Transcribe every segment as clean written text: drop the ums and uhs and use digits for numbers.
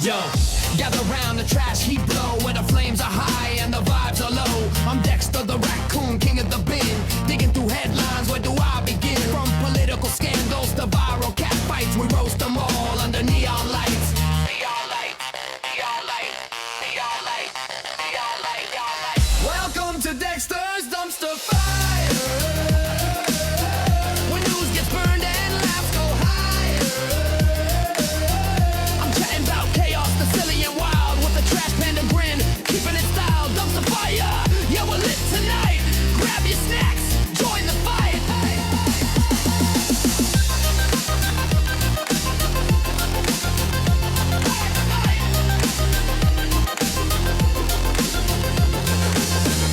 Yo, gather round, the trash heap blow, where the flames are high and the vibes are low. I'm Dexter the raccoon, king of the bin, digging through headlines, where do I begin? From political scandals to viral cat fights, we roast them all under neon lights. Neon lights, neon lights, neon lights, neon lights, neon lights. Welcome to Dexter's Dumpster Fire, when news gets burned and laughs go higher. I'm chatting about chaos, the silly and wild, with a trash panda grin, keeping it style. Dumpster fire, yeah, we're lit tonight. Grab your snacks, join the fight.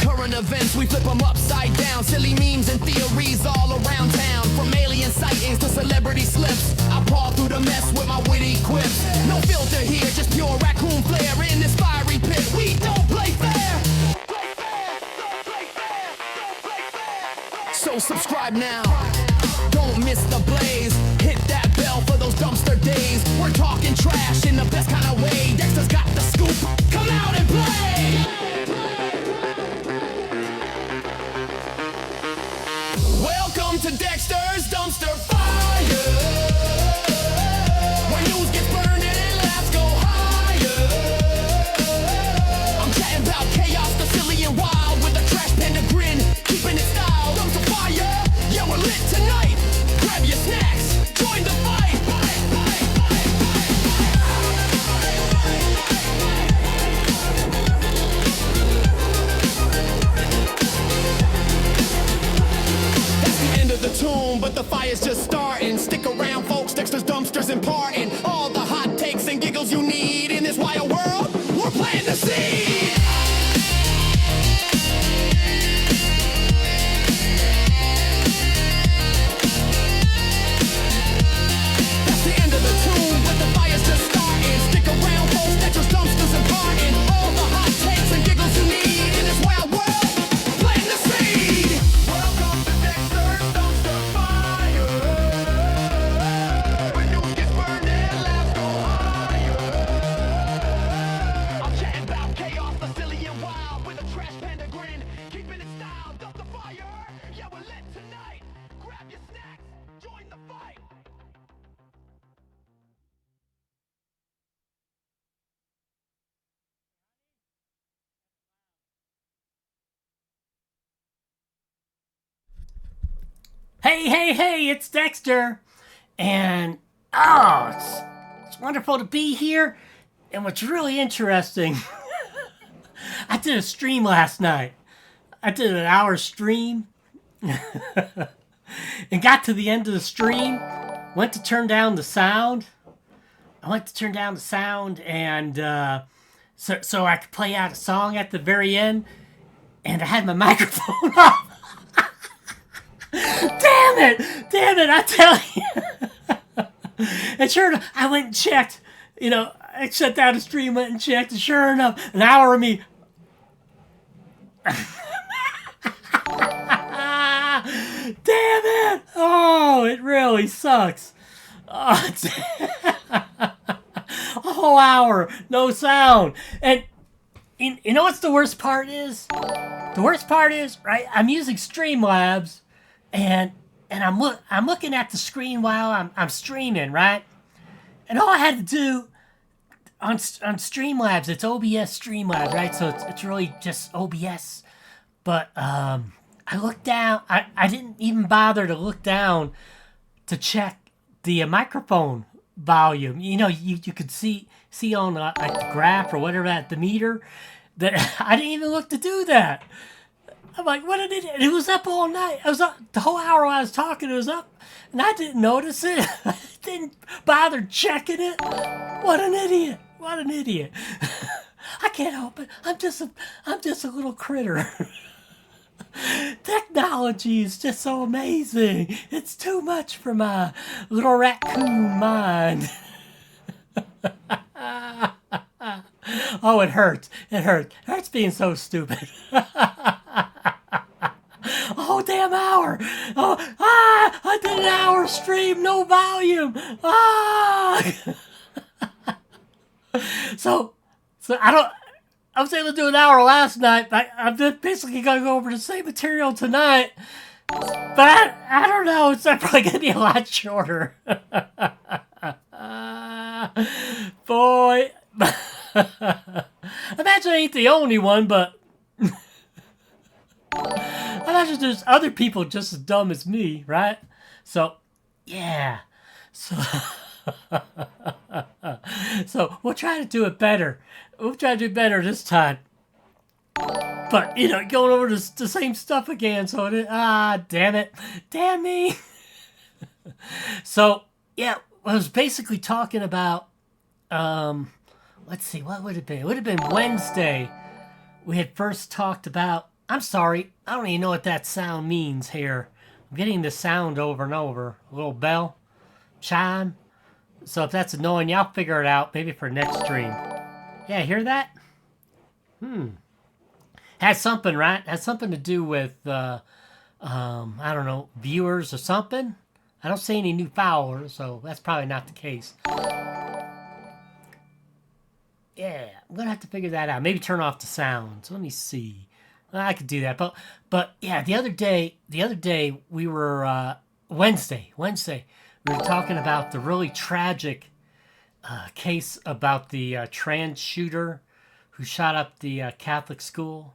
Current events, we flip them upside down. Silly memes and theories all around town. From alien sightings to celebrity slips, I paw through the mess with my witty quips. No filter here, just pure raccoon flair. In this fiery pit, we don't play fair. So subscribe now, don't miss the blaze. Hit that bell for those dumpster days. We're talking trash in the best kind of way. Dexter's got the scoop, come out and play. Welcome to Dexter's Dumpster Fire, where news gets burned and laughs go higher. I'm chatting about chaos, the silly and wild, with a trash panda grin, keeping it style. Dumpster fire, yeah, we're lit tonight. Grab your snacks, join the fight. The tune, but the fire's just starting. Stick around, folks, Dexter's Dumpsters imparting all the hot takes and giggles you need. In this wild world, we're planting the seed. That's the end of the tune, but the fire's just starting. Stick around, folks, Dexter's Dumpsters imparting all the hot takes and giggles you need. In this wild world, planting the seed. Welcome to Dexter's Dumpster Fire, when news gets burned and laughs go higher. I'm chatting about chaos, the silly and wild, with a trash panda grin, keeping it style. Dump the fire, yeah, we're lit tonight. Grab your snacks, join the fight. Hey, it's Dexter. And, it's wonderful to be here. And what's really interesting, I did a stream last night. I did an hour stream. And got to the end of the stream, went to turn down the sound. And so I could play out a song at the very end. And I had my microphone off. Damn it, I tell you. And sure enough, I went and checked. I shut down the stream, went and checked, and sure enough, an hour of me. Damn it! Oh, it really sucks. Oh, a whole hour, no sound. And you know what's the worst part is? The worst part is, right, I'm using Streamlabs, and I'm looking at the screen while I'm streaming, right? And all I had to do on Streamlabs, it's OBS Streamlabs, right? So it's really just OBS. But I looked down. I didn't even bother to look down to check the microphone volume. You could see on like the graph or whatever at the meter that I didn't even look to do that. I'm like, what an idiot. It was up all night. It was up the whole hour while I was talking. It was up, and I didn't notice it. I didn't bother checking it. What an idiot. I can't help it. I'm just a little critter. Technology is just so amazing. It's too much for my little raccoon mind. Oh, it hurts. It hurts being so stupid. Oh, damn hour. I did an hour stream, no volume. So, so I was able to do an hour last night, but I'm just basically going to go over the same material tonight. But I don't know. It's probably going to be a lot shorter. Boy. Imagine I ain't the only one, but I imagine there's other people just as dumb as me, right? So, yeah. So, so we'll try to do it better. We'll try to do better this time. But, going over the same stuff again. So, damn it. Damn me. So, yeah, I was basically talking about, let's see, what would it have been? It would have been Wednesday. We had first talked about, I'm sorry, I don't even know what that sound means here. I'm getting the sound over and over. A little bell, chime. So if that's annoying you, I'll figure it out maybe for next stream. Yeah, hear that? Has something, right? Has something to do with, I don't know, viewers or something. I don't see any new followers, so that's probably not the case. Yeah, I'm gonna have to figure that out. Maybe turn off the sound. So let me see. I could do that, but yeah, the other day we were Wednesday. We were talking about the really tragic case about the trans shooter who shot up the Catholic school.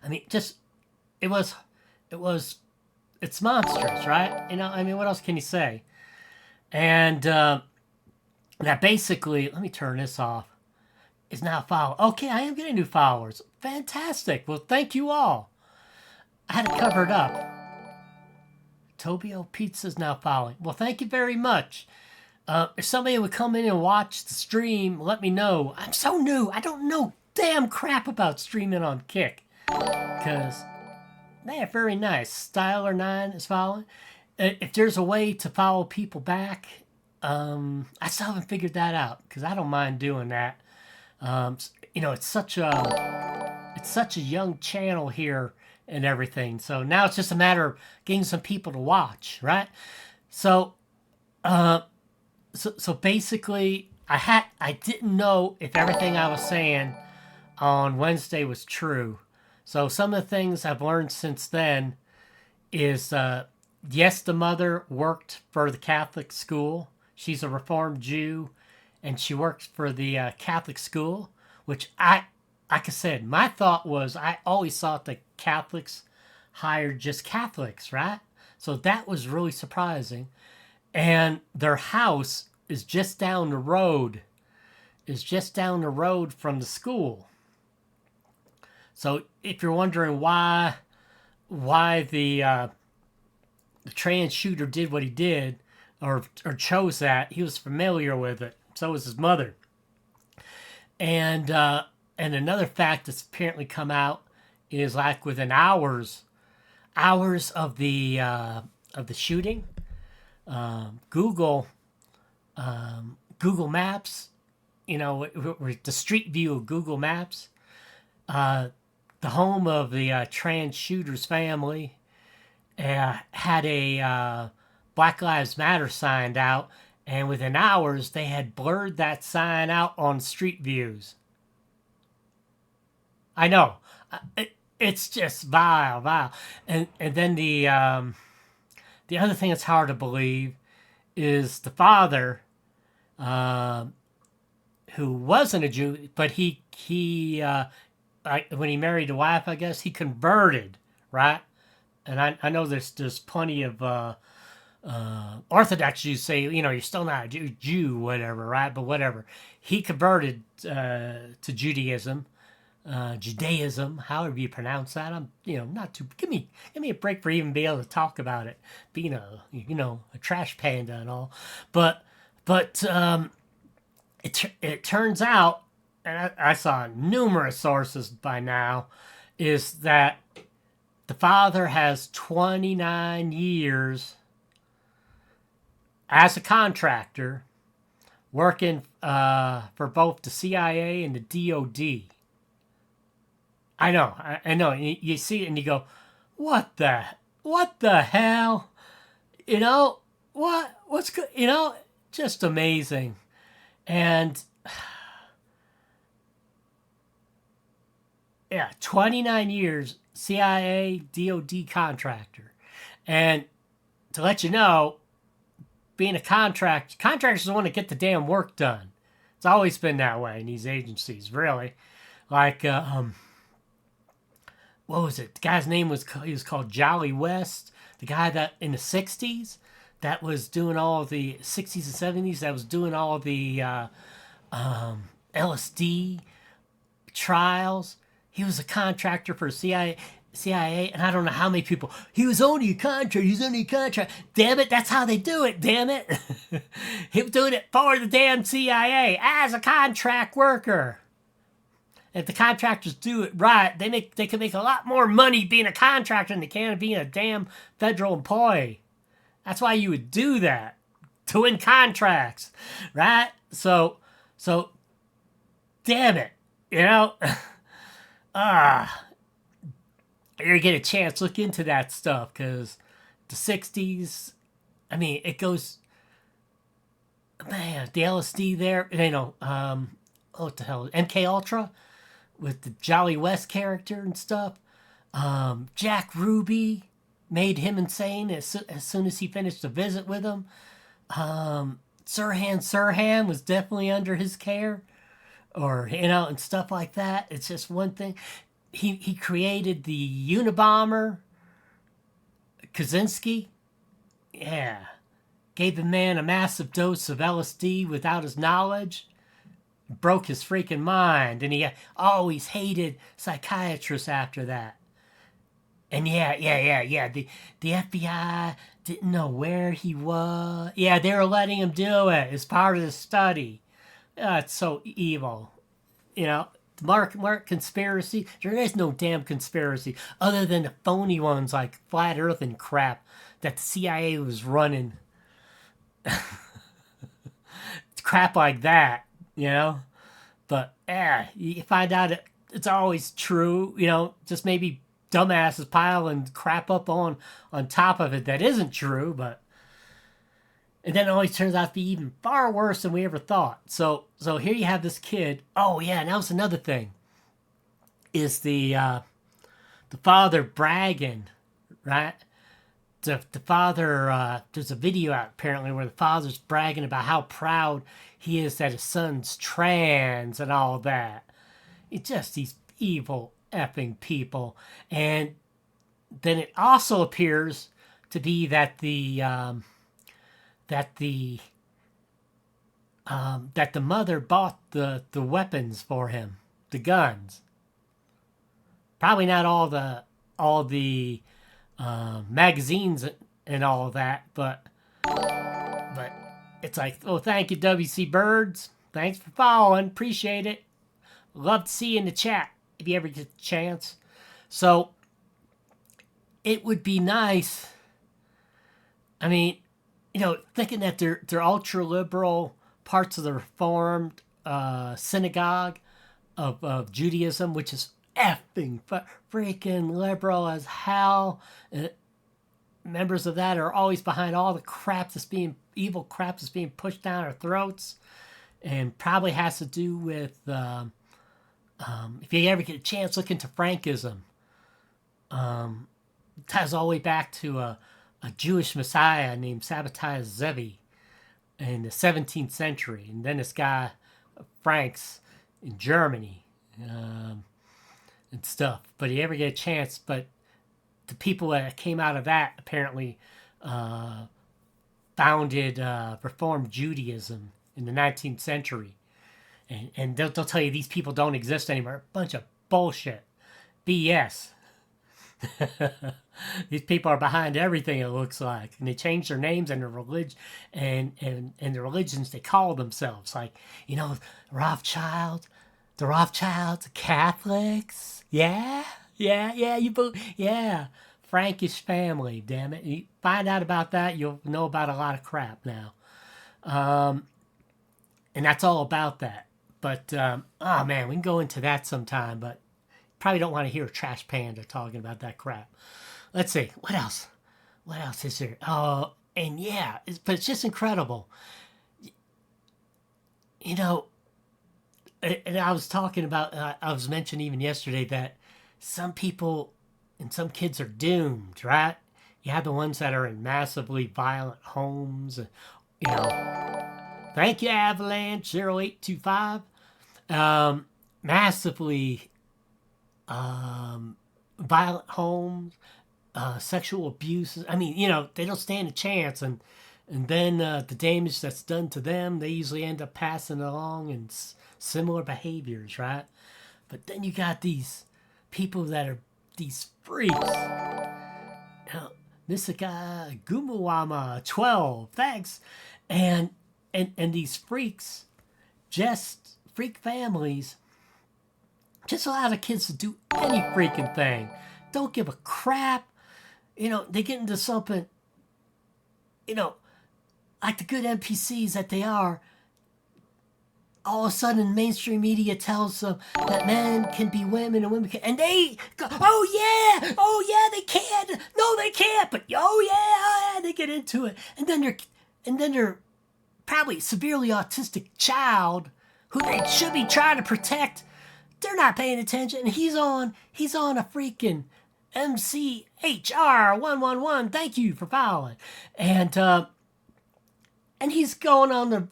I mean, it's monstrous, right? I mean, what else can you say? And that basically, let me turn this off, is now followed. Okay, I am getting new followers. Fantastic. Well, thank you all. I had it covered up. Tobio Pizza's now following. Well, thank you very much. If somebody would come in and watch the stream, let me know. I'm so new. I don't know damn crap about streaming on Kick. Because they're very nice. Styler9 is following. If there's a way to follow people back, I still haven't figured that out because I don't mind doing that. It's such a young channel here and everything. So now it's just a matter of getting some people to watch, right? So basically, I didn't know if everything I was saying on Wednesday was true. So some of the things I've learned since then is, yes, the mother worked for the Catholic school. She's a Reformed Jew, and she works for the Catholic school, which like I said, my thought was I always thought that Catholics hired just Catholics, right? So that was really surprising. And their house is just down the road. From the school. So if you're wondering why the trans shooter did what he did, or chose that, he was familiar with it. So was his mother. And another fact that's apparently come out is like within hours of the shooting, Google Maps, the street view of Google Maps, the home of the trans shooter's family had a Black Lives Matter sign out, and within hours they had blurred that sign out on street views. I know, it's just vile. And then the other thing that's hard to believe is the father, who wasn't a Jew, but he when he married the wife, I guess he converted, right? And I know there's plenty of Orthodox Jews say, you're still not a Jew, whatever, right? But whatever. He converted to Judaism, however you pronounce that. I'm, not too. Give me a break for even being able to talk about it, being a trash panda and all. But it turns out, and I saw numerous sources by now, is that the father has 29 years as a contractor working for both the CIA and the DOD. I know. You see it and you go, what the hell? What's good? Just amazing. And Yeah, 29 years CIA DOD contractor. And to let you know, being a contractors want to get the damn work done. It's always been that way in these agencies, really. Like, what was it? The guy's name was, he was called Jolly West. The guy that in the 60s that was doing all the 60s and 70s that was doing all the LSD trials. He was a contractor for CIA, and I don't know how many people. He was only a contractor. He's only a contractor. Damn it, that's how they do it. Damn it, he was doing it for the damn CIA as a contract worker. If the contractors do it right, they can make a lot more money being a contractor than they can being a damn federal employee. That's why you would do that to win contracts, right? So, damn it, you know. You get a chance, look into that stuff, because the 60s, I mean, it goes, man, the LSD there, what the hell, MK Ultra with the Jolly West character and stuff. Jack Ruby made him insane as soon as he finished the visit with him. Sirhan was definitely under his care, or, and stuff like that. It's just one thing. He created the Unabomber, Kaczynski. Yeah. Gave the man a massive dose of LSD without his knowledge. Broke his freaking mind. And he always hated psychiatrists after that. And yeah. The FBI didn't know where he was. Yeah, they were letting him do it as part of the study. It's so evil. Mark conspiracy. There is no damn conspiracy other than the phony ones like Flat Earth and crap that the CIA was running. Crap like that, But you find out it's always true, just maybe dumbasses piling crap up on top of it that isn't true, but and then it always turns out to be even far worse than we ever thought. So here you have this kid. Oh yeah, and that was another thing. Is the father bragging, right? The father. There's a video out apparently where the father's bragging about how proud he is that his son's trans and all that. It's just these evil effing people. And then it also appears to be that the mother bought the weapons for him, the guns. Probably not all the magazines and all of that, but it's like, oh, thank you, W.C. Birds. Thanks for following. Appreciate it. Love to see you in the chat if you ever get a chance. So it would be nice. I mean, thinking that they're ultra liberal parts of the Reformed synagogue of Judaism, which is effing freaking liberal as hell. Members of that are always behind all the evil crap that's being pushed down our throats, and probably has to do with if you ever get a chance, look into Frankism. It ties all the way back to a Jewish messiah named Sabbatai Zevi in the 17th century. And then this guy, Franks, in Germany and stuff. But you ever get a chance, but the people that came out of that apparently founded Reformed Judaism in the 19th century. And they'll tell you these people don't exist anymore. A bunch of bullshit. BS. These people are behind everything, it looks like, and they change their names and their religion and the religions they call themselves, like the Rothschilds, the Catholics, Frankish family, damn it. You find out about that, you'll know about a lot of crap now, and that's all about that. But oh man, we can go into that sometime, but probably don't want to hear a trash panda talking about that crap. Let's see. What else? What else is there? Oh, and yeah, but it's just incredible. And I was talking about, I was mentioning even yesterday that some people and some kids are doomed, right? You have the ones that are in massively violent homes, you know. Thank you, Avalanche 0825. Massively violent homes, sexual abuses. I mean, they don't stand a chance, and then the damage that's done to them, they usually end up passing along in similar behaviors, right? But then you got these people that are these freaks. Misaka Gumuwama 12, thanks. And and these freaks, just freak families, just allow the kids to do any freaking thing. Don't give a crap. They get into something, you know, like the good NPCs that they are. All of a sudden, mainstream media tells them that men can be women and women can, and they go, oh yeah, they can. No, they can't. But oh yeah, they get into it, and then they're probably severely autistic child who they should be trying to protect. They're not paying attention. And he's on a freaking MCHR111. Thank you for following. And he's going on the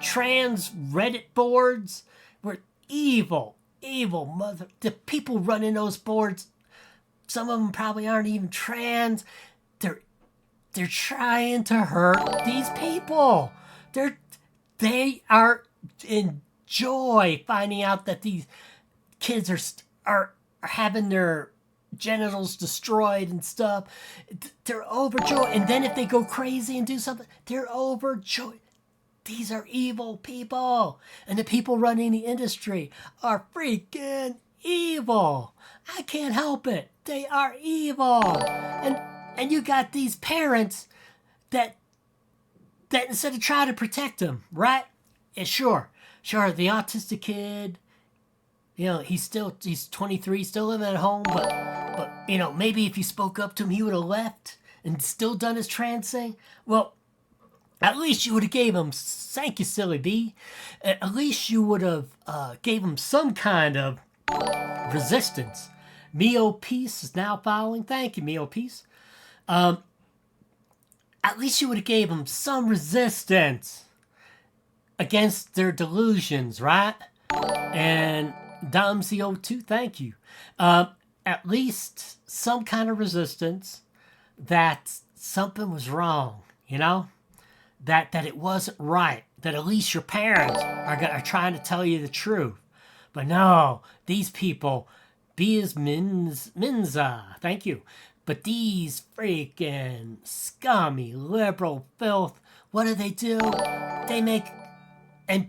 trans Reddit boards where evil mother, the people running those boards, some of them probably aren't even trans. They're trying to hurt these people. They are enjoy finding out that these kids are having their genitals destroyed and stuff. They're overjoyed, and then if they go crazy and do something, they're overjoyed. These are evil people, and the people running the industry are freaking evil. I can't help it. They are evil, and you got these parents that instead of trying to protect them, right? Yeah, sure, the autistic kid, he's 23, still living at home, but maybe if you spoke up to him, he would have left and still done his trans thing. Well, at least you would have gave him, thank you, silly bee. At least you would have gave him some kind of resistance. Mio Peace is now following. Thank you, Mio Peace. At least you would have gave him some resistance against their delusions, right? And DomZO2, thank you. At least some kind of resistance that something was wrong, that it wasn't right, that at least your parents are trying to tell you the truth. But no, these people, Minza, thank you. But these freaking scummy liberal filth, what do? They make a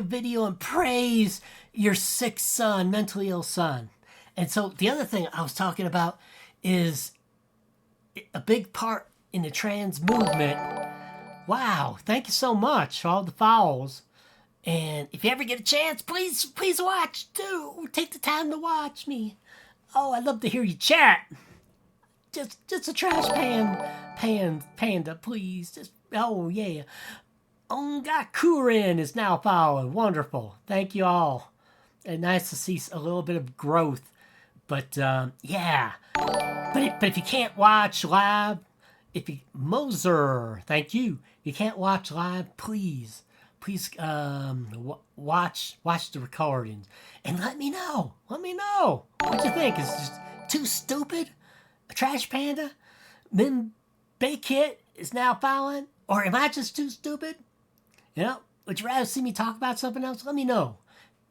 video and praise your sick son, mentally ill son. And so the other thing I was talking about is a big part in the trans movement. Wow, thank you so much for all the follows. And if you ever get a chance, please watch too. Take the time to watch me. Oh, I'd love to hear you chat. Just a trash panda, please. Oh yeah. Ongakuren is now following. Wonderful. Thank you all. And nice to see a little bit of growth. But yeah. But if you can't watch live, Moser, thank you. If you can't watch live, please watch the recordings and let me know. What you think. Is it just too stupid? A trash panda? Min Bakit is now following? Or am I just too stupid? Would you rather see me talk about something else? Let me know.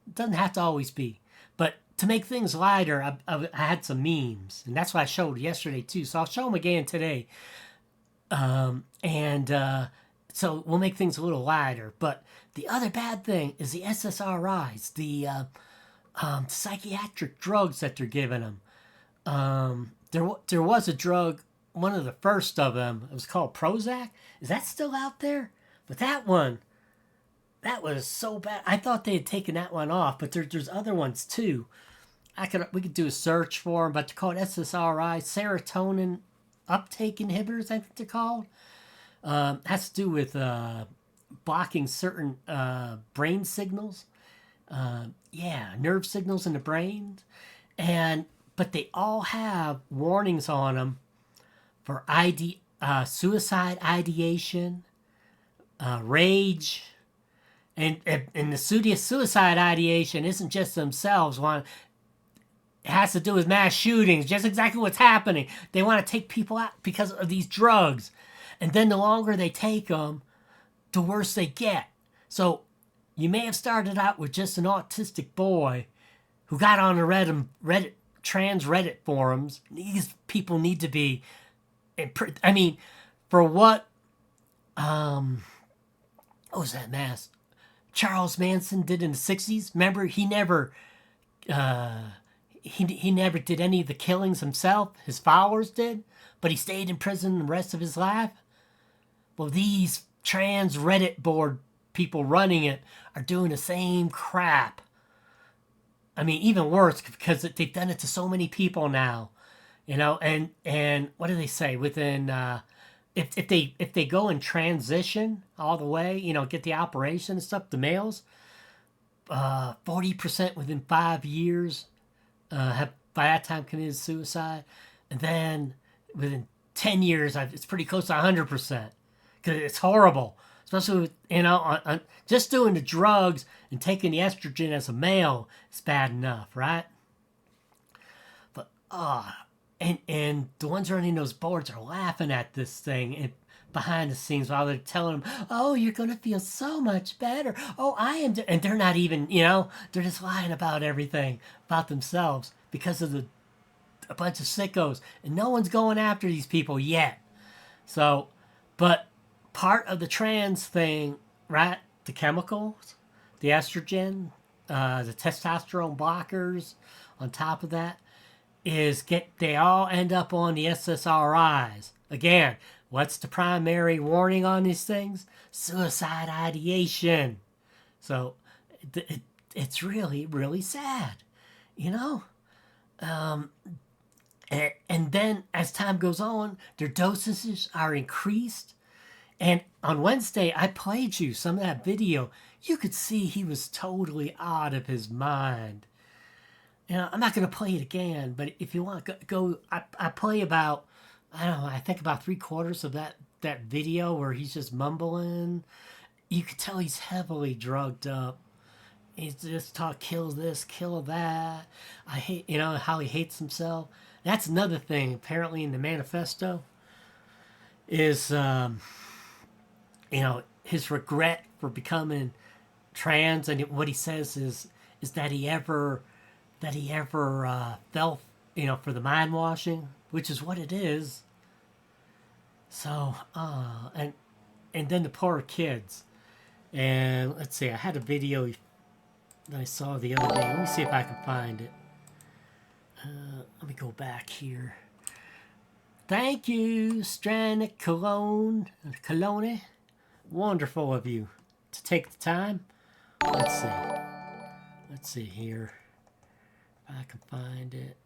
It doesn't have to always be. But to make things lighter, I had some memes. And that's what I showed yesterday, too. So I'll show them again today. So we'll make things a little lighter. But the other bad thing is the SSRIs, the psychiatric drugs that they're giving them. There was a drug, one of the first of them, it was called Prozac. Is that still out there? But that one, that was so bad. I thought they had taken that one off, but there's other ones too. We could do a search for them, but they're called SSRI, serotonin uptake inhibitors, I think they're called. Has to do with blocking certain brain signals. Nerve signals in the brain. But they all have warnings on them for suicide ideation, rage, and the suicide ideation isn't just themselves. It has to do with mass shootings, just exactly what's happening. They want to take people out because of these drugs. And then the longer they take them, the worse they get. So you may have started out with just an autistic boy who got on the Reddit trans Reddit forums. These people need to be, I mean, for what was that mass Charles Manson did in the 60s? Remember, he never did any of the killings himself. His followers did, but he stayed in prison the rest of his life. Well, these trans Reddit board people running it are doing the same crap. I mean, even worse, because they've done it to so many people now, and what do they say? Within, if they go and transition all the way, get the operation and stuff, the males, 40% within 5 years have by that time committed suicide, and then within 10 years, it's pretty close to 100%, because it's horrible. Especially with, on just doing the drugs and taking the estrogen as a male is bad enough, right? But and the ones running those boards are laughing at this thing behind the scenes while they're telling them, "Oh, you're gonna feel so much better. Oh, I am," and they're not even, they're just lying about everything about themselves because of a bunch of sickos, and no one's going after these people yet. So, but part of the trans thing, right? The chemicals, the estrogen, the testosterone blockers, on top of that, they all end up on the SSRIs. Again, what's the primary warning on these things? Suicide ideation. So it's really, really sad, And then as time goes on, their dosages are increased. And on Wednesday, I played you some of that video. You could see he was totally out of his mind. I'm not going to play it again, but if you want, go. I play about, I don't know, I think about 3/4 of that video where he's just mumbling. You could tell he's heavily drugged up. He's just kill this, kill that. I hate, how he hates himself. That's another thing, apparently, in the manifesto is, his regret for becoming trans, and what he says is that he ever fell, for the mind washing, which is what it is. So, and then the poor kids. And let's see, I had a video that I saw the other day. Let me see if I can find it. Let me go back here. Thank you, Stranic Cologne. Wonderful of you to take the time. Let's see here. If I can find it.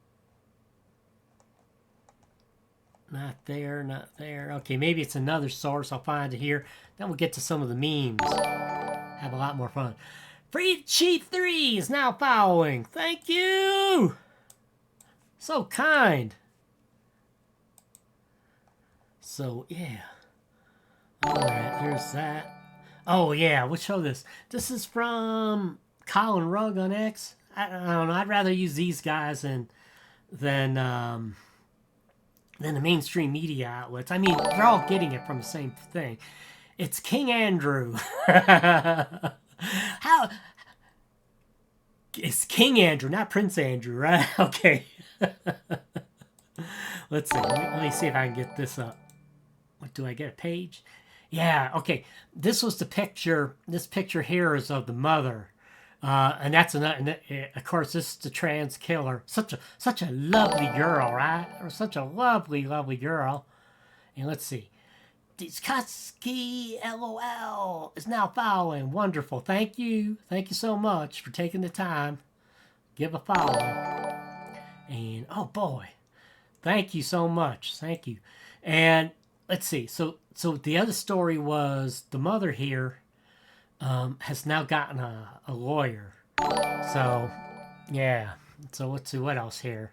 Not there. Okay, maybe it's another source. I'll find it here. Then we'll get to some of the memes. Have a lot more fun. Free Cheat 3 is now following. Thank you. So kind. So, yeah. Alright, there's that. Oh, yeah, we'll show this. This is from Colin Rugg on X. I don't know. I'd rather use these guys than the mainstream media outlets. I mean, they're all getting it from the same thing. It's King Andrew. How? It's King Andrew, not Prince Andrew, right? Okay. Let's see. Let me see if I can get this up. What do I get? A page? Yeah, okay. This was the picture. This picture here is of the mother. And that's another, of course, this is the trans killer. Such a lovely girl, right? Or such a lovely, lovely girl. And let's see. Dizkowski LOL is now following. Wonderful. Thank you. Thank you so much for taking the time. Give a follow. And, oh boy. Thank you so much. Thank you. And let's see. So the other story was the mother here. has now gotten a lawyer. So, yeah. So let's see what else here.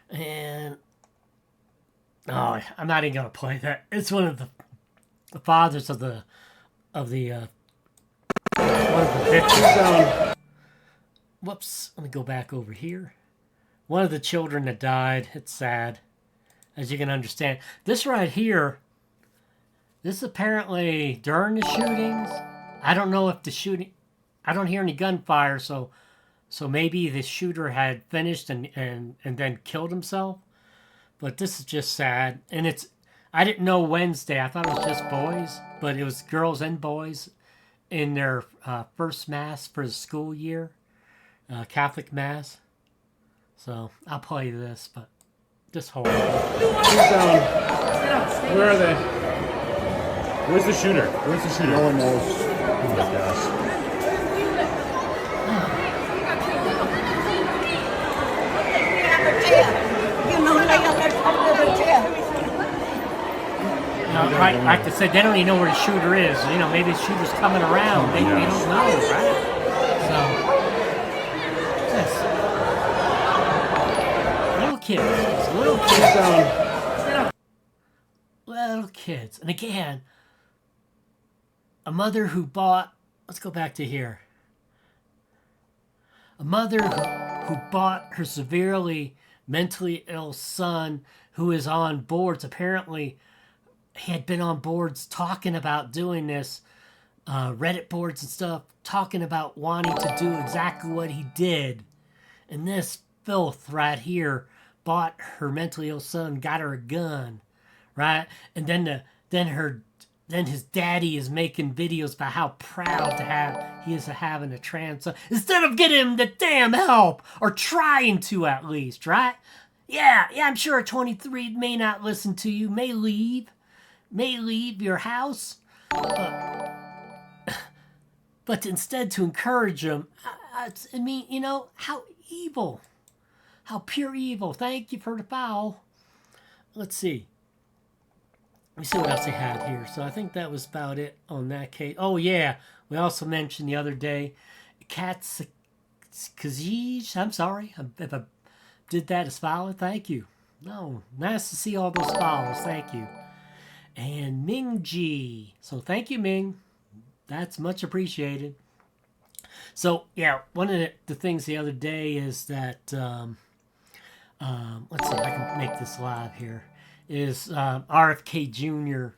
And oh, I'm not even gonna play that. It's one of the fathers of the one of the victims. Whoops. Let me go back over here. One of the children that died. It's sad, as you can understand. This right here. This is apparently during the shootings. I don't know if the shooting. I don't hear any gunfire, so maybe the shooter had finished and then killed himself. But this is just sad. And I didn't know Wednesday. I thought it was just boys. But it was girls and boys in their first mass for the school year. Catholic mass. So I'll play this, but just hold on. Where are they? Where's the shooter? Where's the shooter? No one knows. Oh my gosh. Like I said, they don't even know where the shooter is. You know, maybe the shooter's coming around. They don't know, right? So, little kids. Little kids. And again, a mother who bought... Let's go back to here. A mother who bought her severely mentally ill son, who is on boards. Apparently, he had been on boards talking about doing this, Reddit boards and stuff, talking about wanting to do exactly what he did. And this filth right here bought her mentally ill son, got her a gun, right? And then his daddy is making videos about how proud he is of having a trans son, instead of getting him the damn help, or trying to at least, right? Yeah, I'm sure 23 may not listen to you, may leave your house, but instead to encourage him, I mean, you know, how evil, how pure evil. Thank you for the foul. Let's see. Let me see what else they had here. So I think that was about it on that case. Oh, yeah. We also mentioned the other day, Katzij. I'm sorry if I did that as follow. Thank you. No, nice to see all those follows. Thank you. And Ming G. So thank you, Ming. That's much appreciated. So, yeah, one of the things the other day is that, let's see if I can make this live here, is RFK Jr.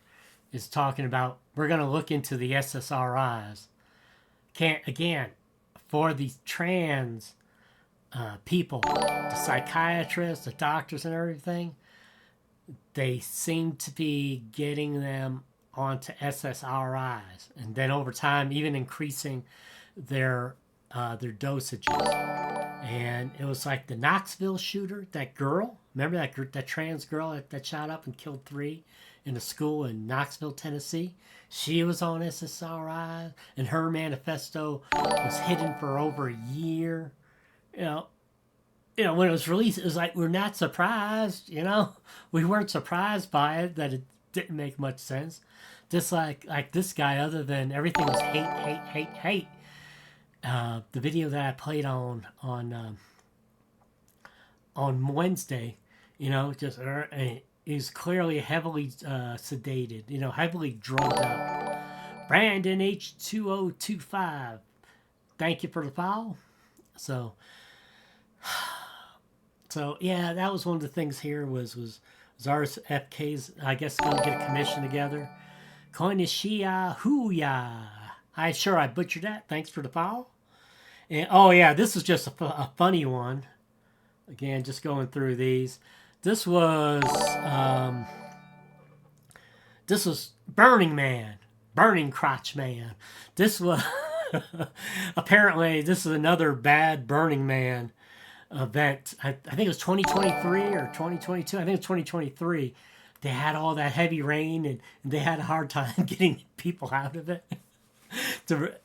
is talking about, we're going to look into the SSRIs. Again, for these trans people, the psychiatrists, the doctors and everything, they seem to be getting them onto SSRIs, and then over time even increasing their dosages. And it was like the Knoxville shooter, that girl. Remember that trans girl that shot up and killed 3 in a school in Knoxville, Tennessee? She was on SSRI, and her manifesto was hidden for over a year. You know, when it was released, it was like, we're not surprised, you know? We weren't surprised by it, that it didn't make much sense. Just like this guy, other than everything was hate. The video that I played on Wednesday, you know, just is clearly heavily sedated, you know, heavily drugged up. Brandon H2025, thank you for the follow. So yeah, that was one of the things here was RFK's, I guess, going to get a commission together. Koinishia Huya. I butchered that. Thanks for the follow. And oh yeah, this is just a funny one. Again, just going through these. This was Burning Man, Burning Crotch Man. This was apparently this is another bad Burning Man event. I think it was 2023 or 2022. I think it was 2023. They had all that heavy rain, and they had a hard time getting people out of it. The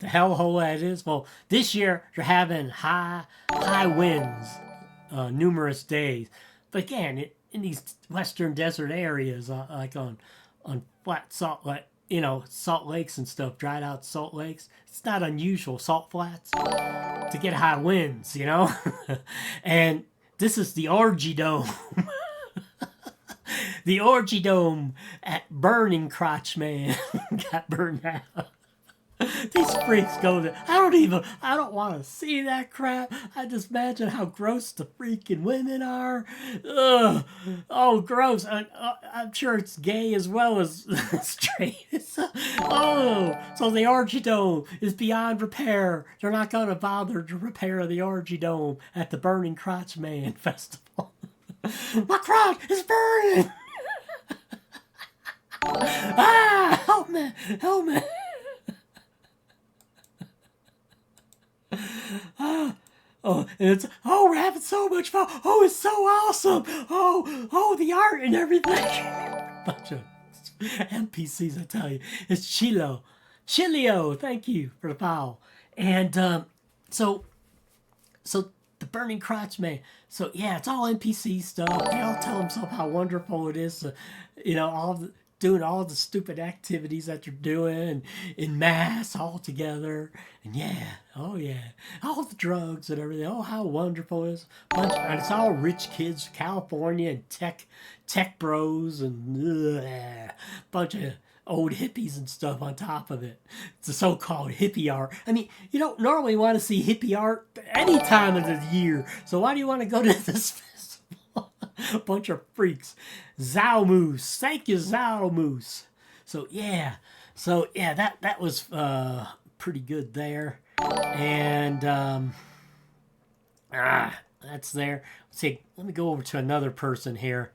hellhole that it is. Well, this year they're having high winds, numerous days. But again, in these western desert areas, like on flat salt, like salt lakes and stuff, dried out salt lakes. It's not unusual, salt flats, to get high winds, And this is the Orgy Dome. The Orgy Dome at Burning Crotch Man got burned out. These freaks go there. I don't want to see that crap. I just imagine how gross the freaking women are. Ugh. Oh, gross. I'm sure it's gay as well as straight. So the Orgy Dome is beyond repair. They're not going to bother to repair the Orgy Dome at the Burning Crotch Man Festival. My crotch is burning! Help me! Help me! We're having so much fun. Oh, it's so awesome. Oh, the art and everything. Bunch of NPCs, I tell you. It's Chilio, thank you for the follow. And so the Burning Crotch Man. So yeah, it's all NPC stuff. They all tell themselves how wonderful it is to, doing all the stupid activities that you're doing in mass all together. And all the drugs and everything. Oh, how wonderful it is. And it's all rich kids, California, and tech bros, and bunch of old hippies and stuff on top of it. It's the so-called hippie art. I mean, you don't normally want to see hippie art any time of the year. So why do you want to go to this festival? A bunch of freaks. Zalmoose. Thank you, Zalmoose. So that was pretty good there. And that's there. Let's see, let me go over to another person here.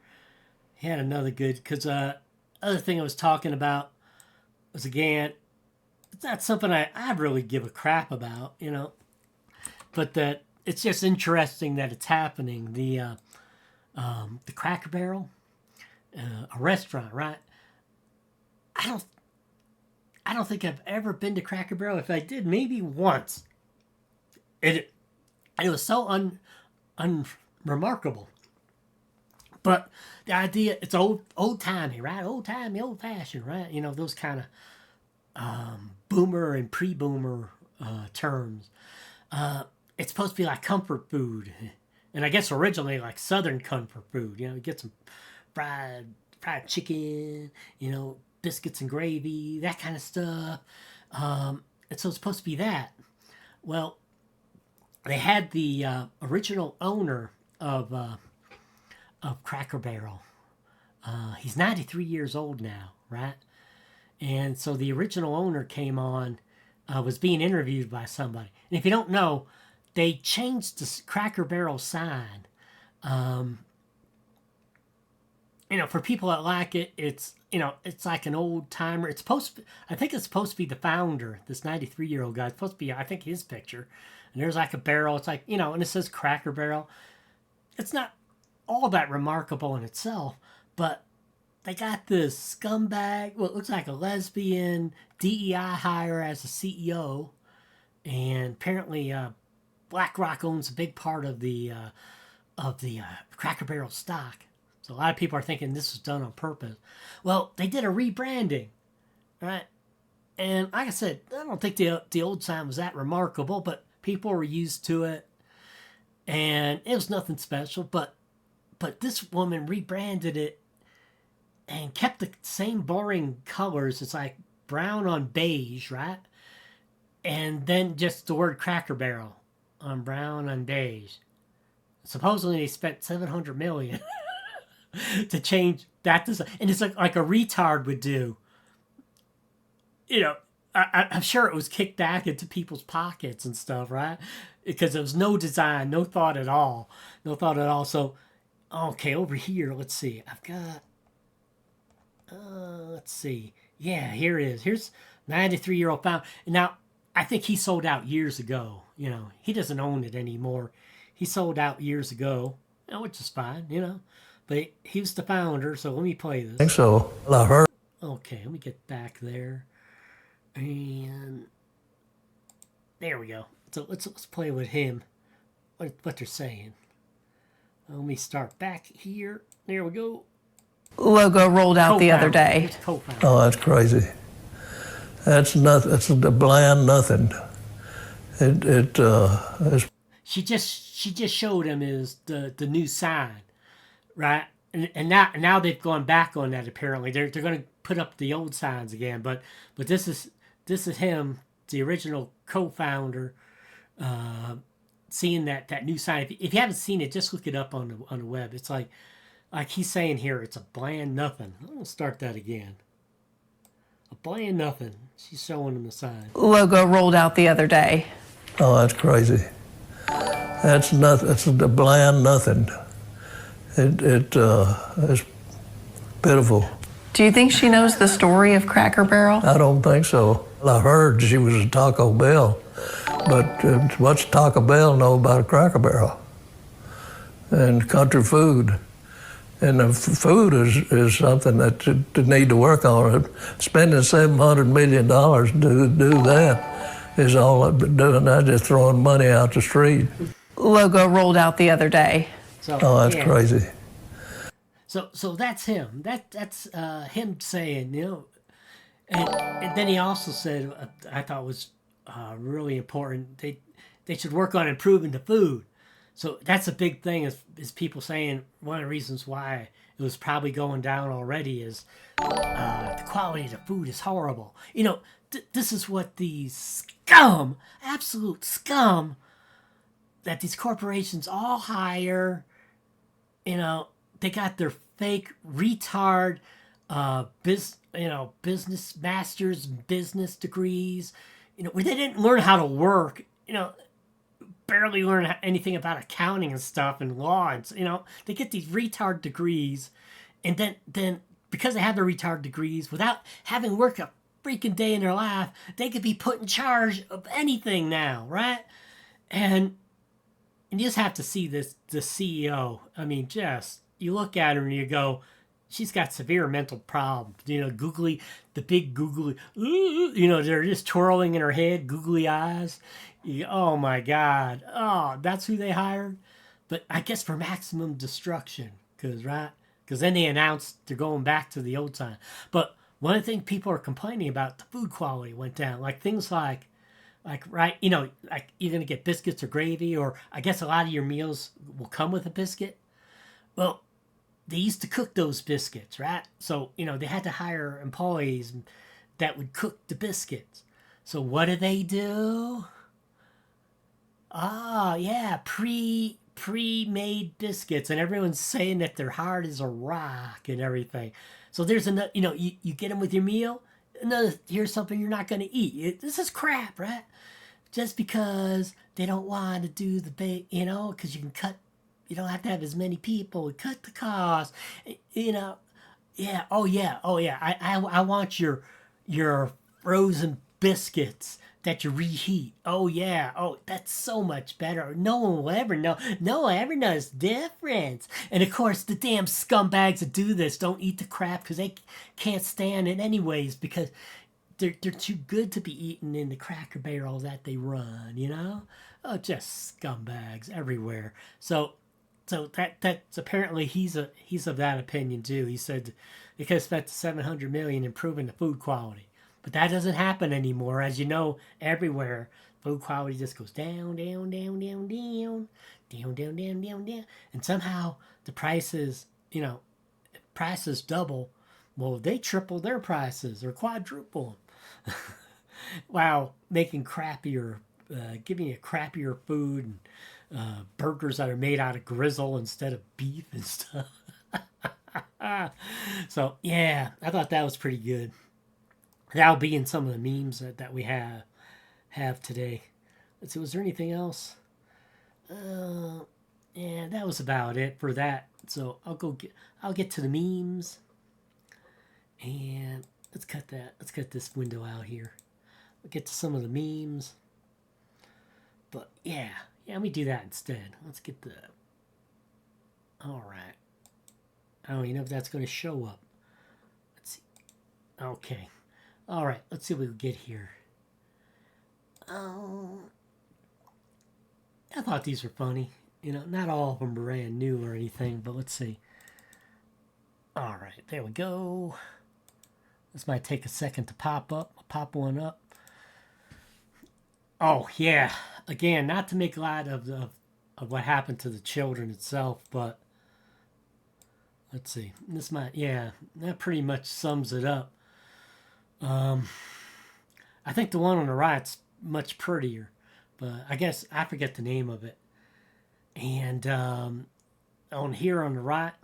He had another good, because other thing I was talking about was, again, it's not something I really give a crap about, but that it's just interesting that it's happening. The Cracker Barrel, a restaurant, right? I don't think I've ever been to Cracker Barrel. If I did, maybe once. It was so unremarkable. But the idea, it's old-timey, right? Old-timey, old-fashioned, right? Those kind of boomer and pre-boomer terms. It's supposed to be like comfort food. And I guess originally like Southern comfort food. You get some fried chicken, biscuits and gravy, that kind of stuff. And so it's supposed to be that. Well, they had the original owner of Cracker Barrel. He's 93 years old now, right? And so the original owner came on, was being interviewed by somebody. And if you don't know, they changed the Cracker Barrel sign. For people that like it, it's like an old timer. I think it's supposed to be the founder, this 93-year-old guy. It's supposed to be, I think, his picture. And there's like a barrel. It's like, and it says Cracker Barrel. It's not all that remarkable in itself, but they got this scumbag, what looks like a lesbian DEI hire as a CEO, and apparently BlackRock owns a big part of the Cracker Barrel stock. So a lot of people are thinking this was done on purpose. Well, they did a rebranding, right? And like I said, I don't think the old sign was that remarkable, but people were used to it, and it was nothing special. But this woman rebranded it and kept the same boring colors. It's like brown on beige, right? And then just the word Cracker Barrel on brown on beige. Supposedly they spent $700 million to change that design. And it's like a retard would do. I'm sure it was kicked back into people's pockets and stuff, right? Because there was no design, no thought at all. So, okay, over here, let's see. I've got, let's see. Yeah, here it is. Here's 93-year-old founder. Now, I think he sold out years ago. He doesn't own it anymore. He sold out years ago, which is fine, But he was the founder, so let me play this. I think so. I heard. Okay, let me get back there. And there we go. So let's play with him. What they're saying. Let me start back here. There we go. Logo rolled out the other day. Oh, that's crazy. That's nothing. It's a bland nothing. It's She just showed him is the new sign, right? And now they've gone back on that. Apparently, they're going to put up the old signs again. But this is him, the original co-founder, seeing that new sign. If you haven't seen it, just look it up on the web. It's like he's saying here, it's a bland nothing. I'm gonna start that again. A bland nothing. She's showing him the sign. Logo rolled out the other day. oh, that's crazy. That's nothing. It's a bland nothing. It's pitiful. Do you think she knows the story of Cracker Barrel? I don't think so. I heard she was a Taco Bell, but what's Taco Bell know about a Cracker Barrel and country food? And the food is something that they need to work on. Spending $700 million to do that is all I've been doing. I'm just throwing money out the street. Logo rolled out the other day. So, Oh, that's yeah. crazy. So that's him. That's him saying, and then he also said, I thought was really important. They should work on improving the food. So that's a big thing. Is people saying one of the reasons why it was probably going down already is the quality of the food is horrible. This is what these scum, absolute scum, that these corporations all hire. They got their fake retard business masters and business degrees, where they didn't learn how to work, barely learn anything about accounting and stuff and law. And, they get these retard degrees, and then because they have their retard degrees, without having worked a freaking day in their life, they could be put in charge of anything now, right? And you just have to see the CEO. I mean, you look at her and you go, she's got severe mental problems. Googly, the big googly, they're just twirling in her head, googly eyes. Oh my God. Oh, that's who they hired. But I guess for maximum destruction, because then they announced they're going back to the old time. But one of the things people are complaining about, the food quality went down. Like things like right, like you're going to get biscuits or gravy, or I guess a lot of your meals will come with a biscuit. Well, they used to cook those biscuits, right? So, they had to hire employees that would cook the biscuits. So what do? Ah, yeah, pre-made biscuits, and everyone's saying that they're hard as a rock and everything. So there's another, you get them with your meal. Here's something you're not going to eat. This is crap, right? Just because they don't want to do the bake, because you can cut. You don't have to have as many people. Cut the cost. Yeah. Oh yeah. I want your frozen biscuits that you reheat. Oh yeah. Oh, that's so much better. No one will ever know. No one ever knows the difference. And of course, the damn scumbags that do this don't eat the crap because they can't stand it anyways, because they're too good to be eaten in the Cracker Barrel that they run. Oh, just scumbags everywhere. So that's apparently he's of that opinion too. He said they could have spent $700 million improving the food quality, but that doesn't happen anymore. As you know, everywhere food quality just goes down, down, down, down, down, down, down, down, down, down, and somehow the prices double. Well, they triple their prices or quadruple them. Wow, making crappier, giving you crappier food and. Burgers that are made out of grizzle instead of beef and stuff. So yeah, I thought that was pretty good. That'll be in some of the memes that we have today. Let's see, was there anything else? Yeah, that was about it for that. So I'll get to the memes, and let's cut this window out here. We'll get to some of the memes. But yeah, let me do that instead. Let's get the... Alright. I don't even know if that's going to show up. Let's see. Okay. Alright, let's see what we get here. I thought these were funny. Not all of them brand new or anything, but let's see. Alright, there we go. This might take a second to pop up. I'll pop one up. Oh yeah, again, not to make light of what happened to the children itself, but let's see. This might, yeah, that pretty much sums it up. I think the one on the right's much prettier, but I guess I forget the name of it. And on here on the right,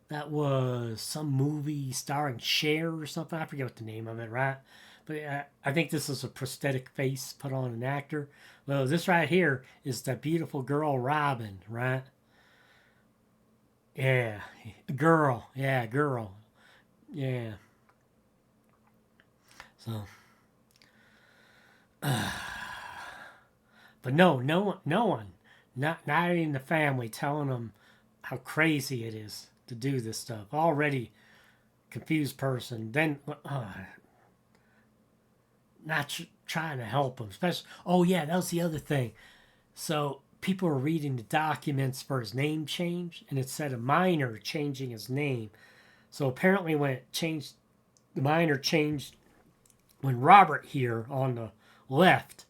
that was some movie starring Cher or something. I forget what the name of it, right? But I think this is a prosthetic face put on an actor. Well, this right here is the beautiful girl Robin, right? Yeah, girl. Yeah, girl. Yeah. So, but no one, not even the family telling them how crazy it is to do this stuff. Already confused person. Then not trying to help them. Especially, oh yeah, that was the other thing. So people were reading the documents for his name change, and it said a minor changing his name. So apparently, when it changed, the minor changed when Robert here on the left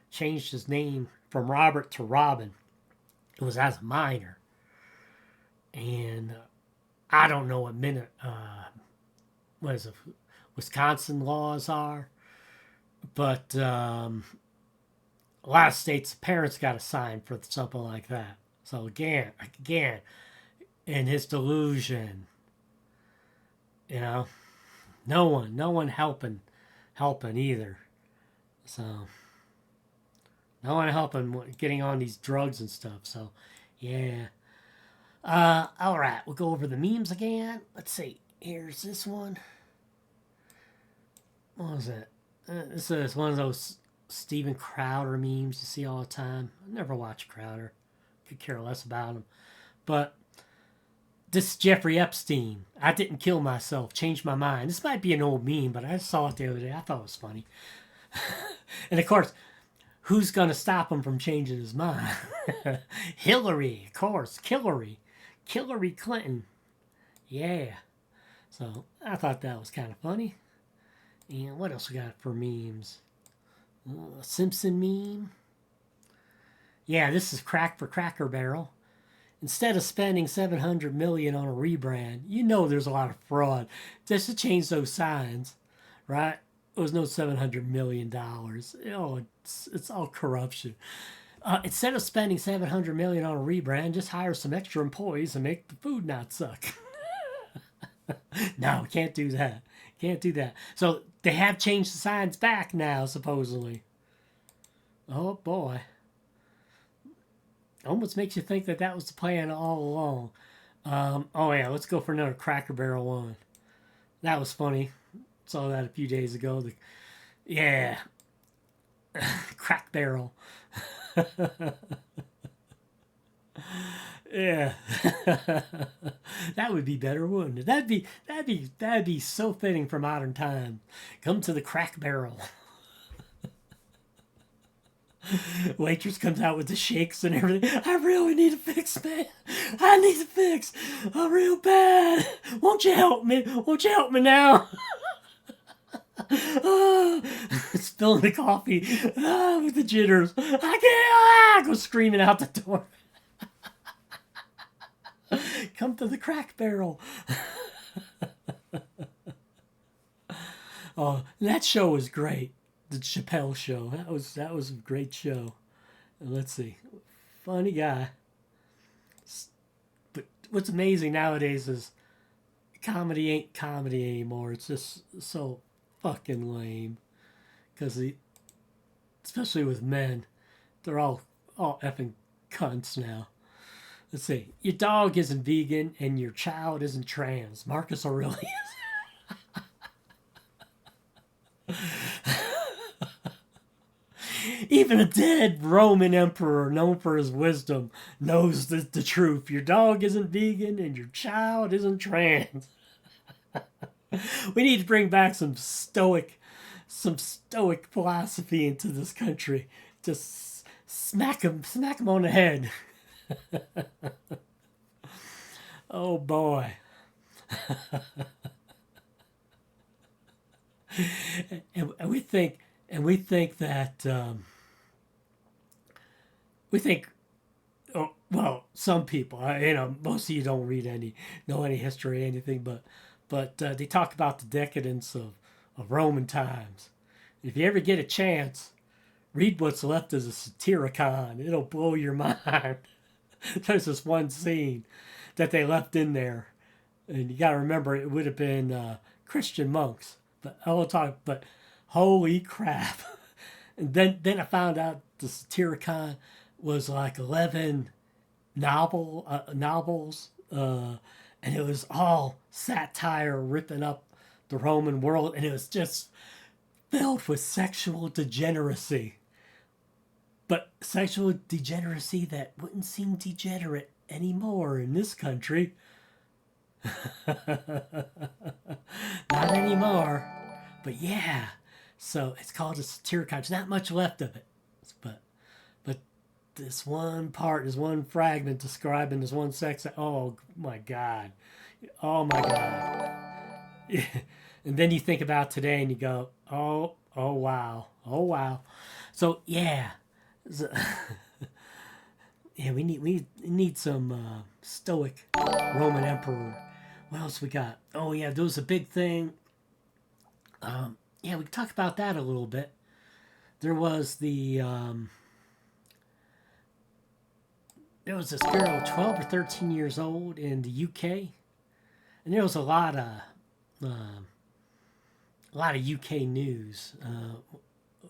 changed his name from Robert to Robin. It was as a minor, and I don't know what what is it, Wisconsin laws are, but a lot of states parents got to sign for something like that. So again, in his delusion, no one helping either. So no one helping getting on these drugs and stuff. So yeah. All right, we'll go over the memes again. Let's see. Here's this one. What was it? This is one of those Steven Crowder memes you see all the time. I never watched Crowder. Could care less about him. But this is Jeffrey Epstein. I didn't kill myself. Changed my mind. This might be an old meme, but I saw it the other day. I thought it was funny. And of course, who's going to stop him from changing his mind? Hillary, of course. Hillary Clinton. Yeah. So I thought that was kind of funny. And what else we got for memes? Simpson meme. Yeah, this is crack for Cracker Barrel. Instead of spending $700 million on a rebrand, there's a lot of fraud. Just to change those signs, right? It was no $700 million. It's all corruption. Instead of spending $700 million on a rebrand, just hire some extra employees and make the food not suck. No, can't do that. Can't do that. So they have changed the signs back now, supposedly. Oh boy. Almost makes you think that was the plan all along. Oh yeah, let's go for another Cracker Barrel one. That was funny. Saw that a few days ago. Yeah. Crack Barrel. Yeah. That would be better, wouldn't it? That'd be so fitting for modern times. Come to the Crack Barrel. Waitress comes out with the shakes and everything. I really need a fix, man. I need a fix. I'm real bad. Won't you help me? Won't you help me now? Spilling the coffee with the jitters. I can't. Go screaming out the door. Come to the Crack Barrel. Oh, that show was great. The Chappelle Show. That was a great show. Let's see. Funny guy. But what's amazing nowadays is comedy ain't comedy anymore. It's just so fucking lame. Because especially with men, they're all effing cunts now. Let's see. Your dog isn't vegan and your child isn't trans. Marcus Aurelius. Even a dead Roman emperor known for his wisdom knows the truth. Your dog isn't vegan and your child isn't trans. We need to bring back some stoic philosophy into this country. Just smack him on the head. Oh boy. and we think that we think oh, well, some people, most of you don't know any history or anything, but they talk about the decadence of Roman times. If you ever get a chance, read what's left of the Satyricon. It'll blow your mind. There's this one scene that they left in there, and you got to remember it would have been Christian monks. But I will talk. But holy crap! And then I found out the Satyricon was like 11 novels, and it was all satire ripping up the Roman world, and it was just filled with sexual degeneracy. But sexual degeneracy that wouldn't seem degenerate anymore in this country. Not anymore. But yeah. So it's called a Satyricon. There's not much left of it. But this one part, this one fragment describing this one sex. Oh my God. Oh my God. And then you think about today and you go, oh wow. Oh wow. So yeah. So, yeah, we need some stoic Roman emperor. What else we got? Oh yeah, there was a big thing. Yeah, we can talk about that a little bit. There was there was this girl, 12 or 13 years old, in the UK, and there was a lot of UK news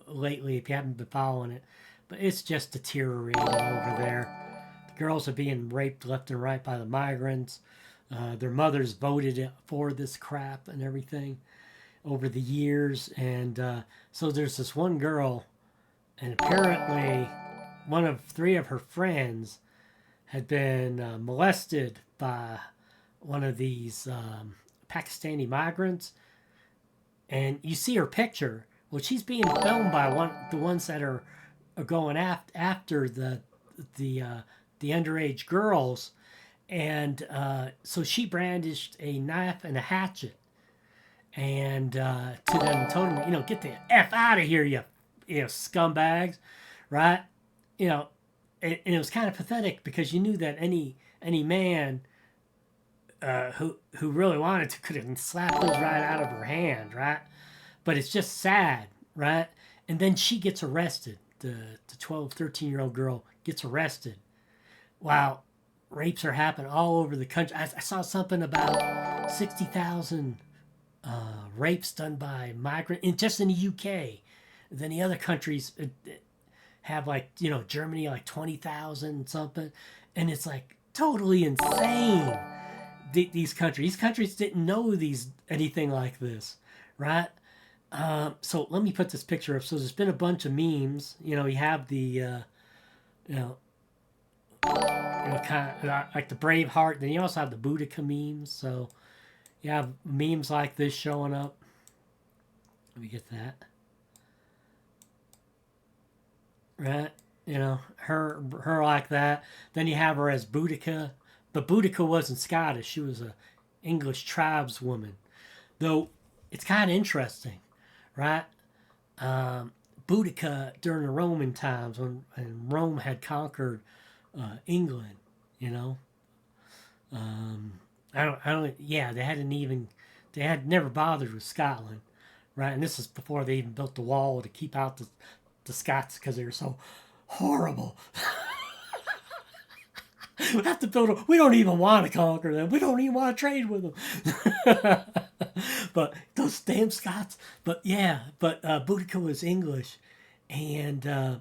lately. If you haven't been following it, but it's just deteriorating over there. The girls are being raped left and right by the migrants. Their mothers voted for this crap and everything over the years. And so there's this one girl, and apparently one of three of her friends had been molested by one of these Pakistani migrants. And you see her picture. Well, she's being filmed by the ones that are going after the underage girls, and so she brandished a knife and a hatchet, and to them and told them, get the F out of here, you scumbags, right? And it was kind of pathetic because you knew that any man who really wanted to could have slapped those right out of her hand, right? But it's just sad, right? And then she gets arrested. The 12, 13-year-old girl gets arrested. While rapes are happening all over the country. I saw something about 60,000 rapes done by migrants just in the UK. Then the other countries have Germany 20,000 something, and it's like totally insane. These countries didn't know anything like this, right? So let me put this picture up. So there's been a bunch of memes. You have the kind of like the Braveheart. Then you also have the Boudica memes. So you have memes like this showing up. Let me get that. Right? Her like that. Then you have her as Boudica. But Boudica wasn't Scottish. She was a English tribeswoman. Though it's kind of interesting, right? Boudica during the Roman times when Rome had conquered England, they had never bothered with Scotland, right? And this is before they even built the wall to keep out the Scots because they were so horrible. We have to build we don't even want to conquer them. We don't even want to trade with them. But those damn Scots. But Boudica was English, and the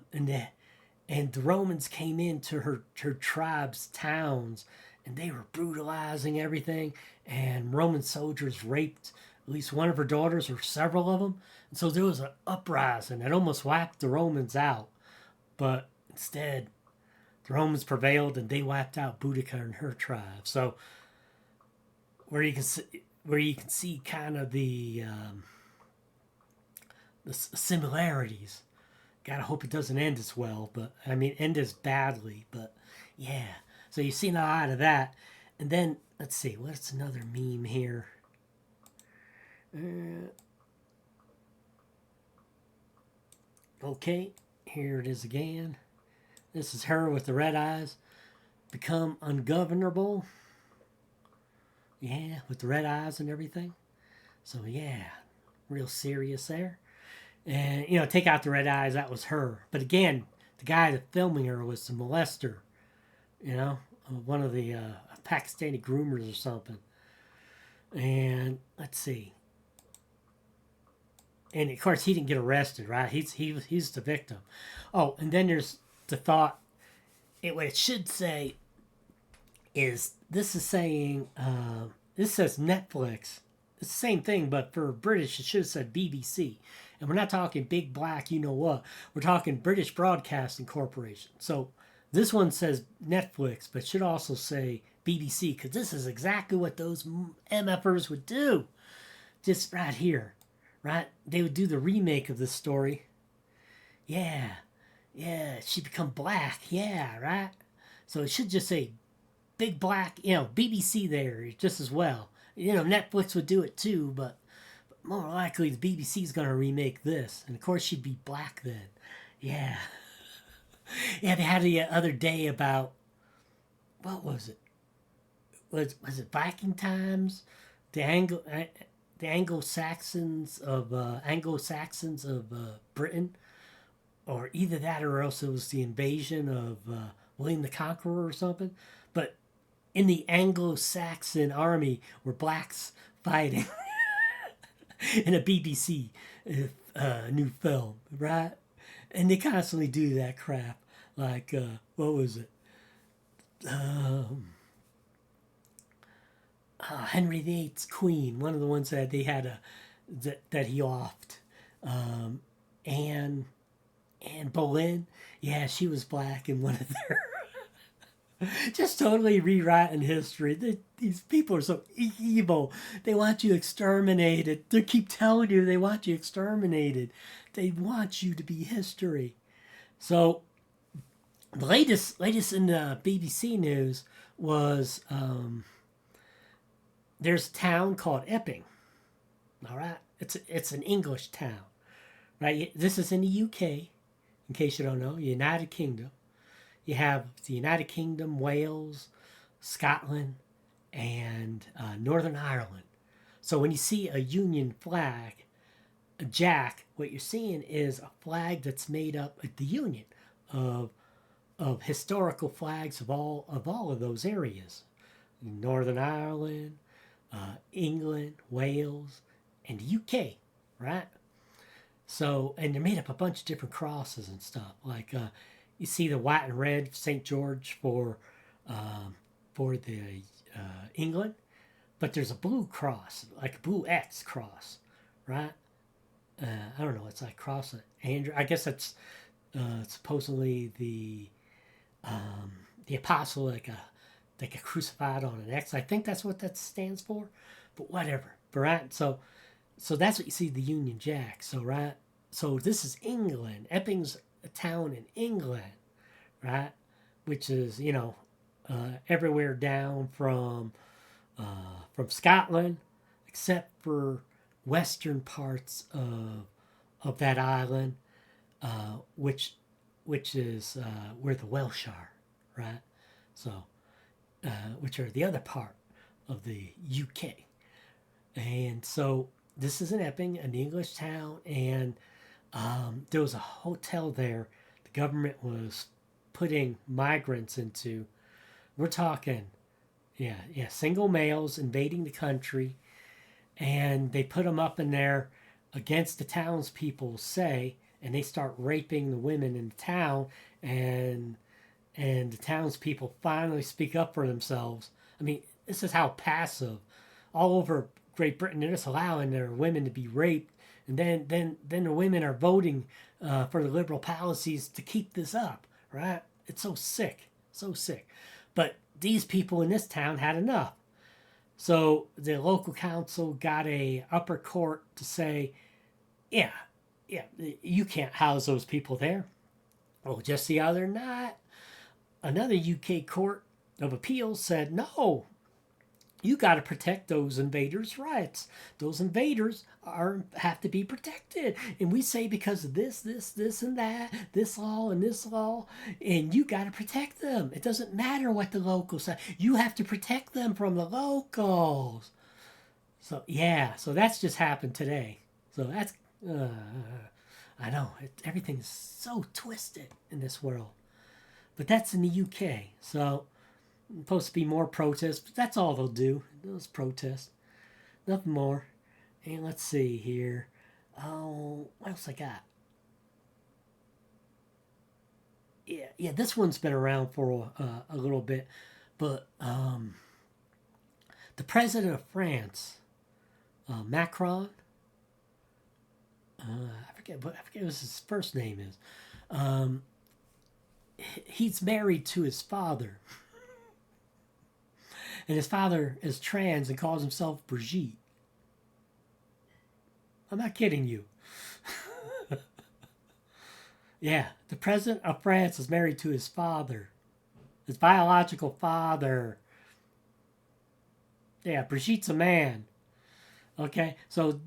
Romans came into her tribe's towns, and they were brutalizing everything. And Roman soldiers raped at least one of her daughters or several of them. And so there was an uprising that almost wiped the Romans out. But instead, the Romans prevailed, and they wiped out Boudica and her tribe. So where you can see kind of the similarities. Gotta hope it doesn't end as well, but end as badly. But yeah, so you've seen a lot of that. And then let's see, what's another meme here? Okay, here it is again. This is her with the red eyes. Become ungovernable. Yeah, with the red eyes and everything. So yeah, real serious there. And take out the red eyes. That was her. But again, the guy that filming her was the molester. One of the Pakistani groomers or something. And let's see. And of course, he didn't get arrested, right? He's the victim. Oh, and then there's the thought. What it should say is this is saying this says Netflix. It's the same thing, but for British, it should have said BBC. And we're not talking big black, you know what. We're talking British Broadcasting Corporation. So this one says Netflix, but should also say BBC, because this is exactly what those MFers would do. Just right here, right? They would do the remake of this story. Yeah, she become black. Yeah, right? So it should just say big black, BBC there just as well. Netflix would do it too, but more likely the BBC's going to remake this. And of course she'd be black then. Yeah. Yeah, they had the other day about, what was it? Was it Viking times? The Anglo-Saxons of Britain, or either that or else it was the invasion of William the Conqueror or something. But in the Anglo-Saxon army were blacks fighting in a BBC new film, right? And they constantly do that crap. Like, what was it? Henry VIII's Queen, one of the ones that they had that he offed. Anne Boleyn, yeah, she was black in one of their. Just totally rewriting history. These people are so evil. They want you exterminated. They keep telling you they want you exterminated. They want you to be history. So the latest in the BBC news was there's a town called Epping. All right, it's an English town, right? This is in the UK, in case you don't know, United Kingdom. You have the United Kingdom, Wales, Scotland, and Northern Ireland. So when you see a Union flag, a jack, what you're seeing is a flag that's made up of the Union of historical flags of all of those areas. Northern Ireland, England, Wales, and the UK, right? So, and they're made up a bunch of different crosses and stuff. Like you see the white and red St. George for the England, but there's a blue cross, like a blue X cross, right? I don't know. It's like cross Andrew. I guess that's supposedly the apostle, like a crucified on an X. I think that's what that stands for, but whatever. Right? So that's what you see, the Union Jack. So right. So this is England. Epping's a town in England, right? Which is everywhere down from Scotland, except for western parts of that island, which is where the Welsh are, right? So, which are the other part of the UK. And so this is in Epping, an English town, and there was a hotel there the government was putting migrants into. We're talking, single males invading the country, and they put them up in there against the townspeople's say, and they start raping the women in the town, and the townspeople finally speak up for themselves. I mean, this is how passive all over Great Britain, they're just allowing their women to be raped, and then the women are voting for the liberal policies to keep this up, right? It's so sick. But these people in this town had enough. So the local council got a upper court to say, yeah, you can't house those people there. Well, just the other night, another UK court of appeals said, no, you got to protect those invaders' rights. Those invaders have to be protected. And we say because of this, and that, this law and this law, and you got to protect them. It doesn't matter what the locals say. You have to protect them from the locals. So, yeah, so that's just happened today. So that's, I know, everything's so twisted in this world. But that's in the UK, so supposed to be more protests, but that's all they'll do. Those protests. Nothing more. And let's see here. Oh, what else I got? Yeah, this one's been around for a little bit. But the president of France, Macron, I forget what his first name is. He's married to his father. And his father is trans and calls himself Brigitte. I'm not kidding you. Yeah, the president of France is married to his father. His biological father. Yeah, Brigitte's a man. Okay, so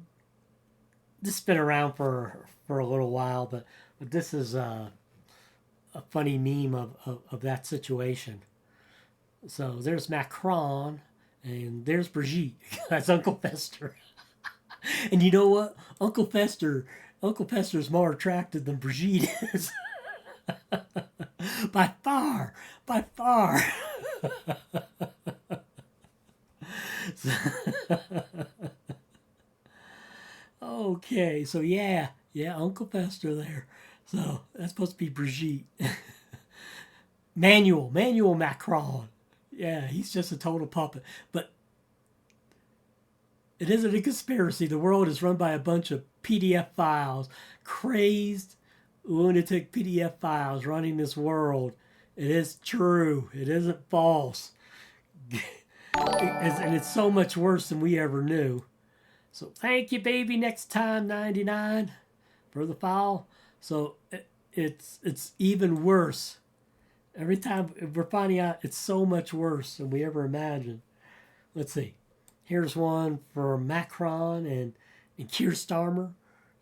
this has been around for a little while, but this is a funny meme of that situation. So there's Macron, and there's Brigitte. That's Uncle Fester. And you know what? Uncle Fester's more attractive than Brigitte is. By far. Okay, so yeah, Uncle Fester there. So that's supposed to be Brigitte. Manuel Macron. Yeah, he's just a total puppet. But it isn't a conspiracy. The world is run by a bunch of PDF files. Crazed, lunatic PDF files running this world. It is true. It isn't false. And it's so much worse than we ever knew. So thank you, baby. Next time, 99 for the file. So it's even worse. Every time we're finding out it's so much worse than we ever imagined. Let's see. Here's one for Macron and Keir Starmer,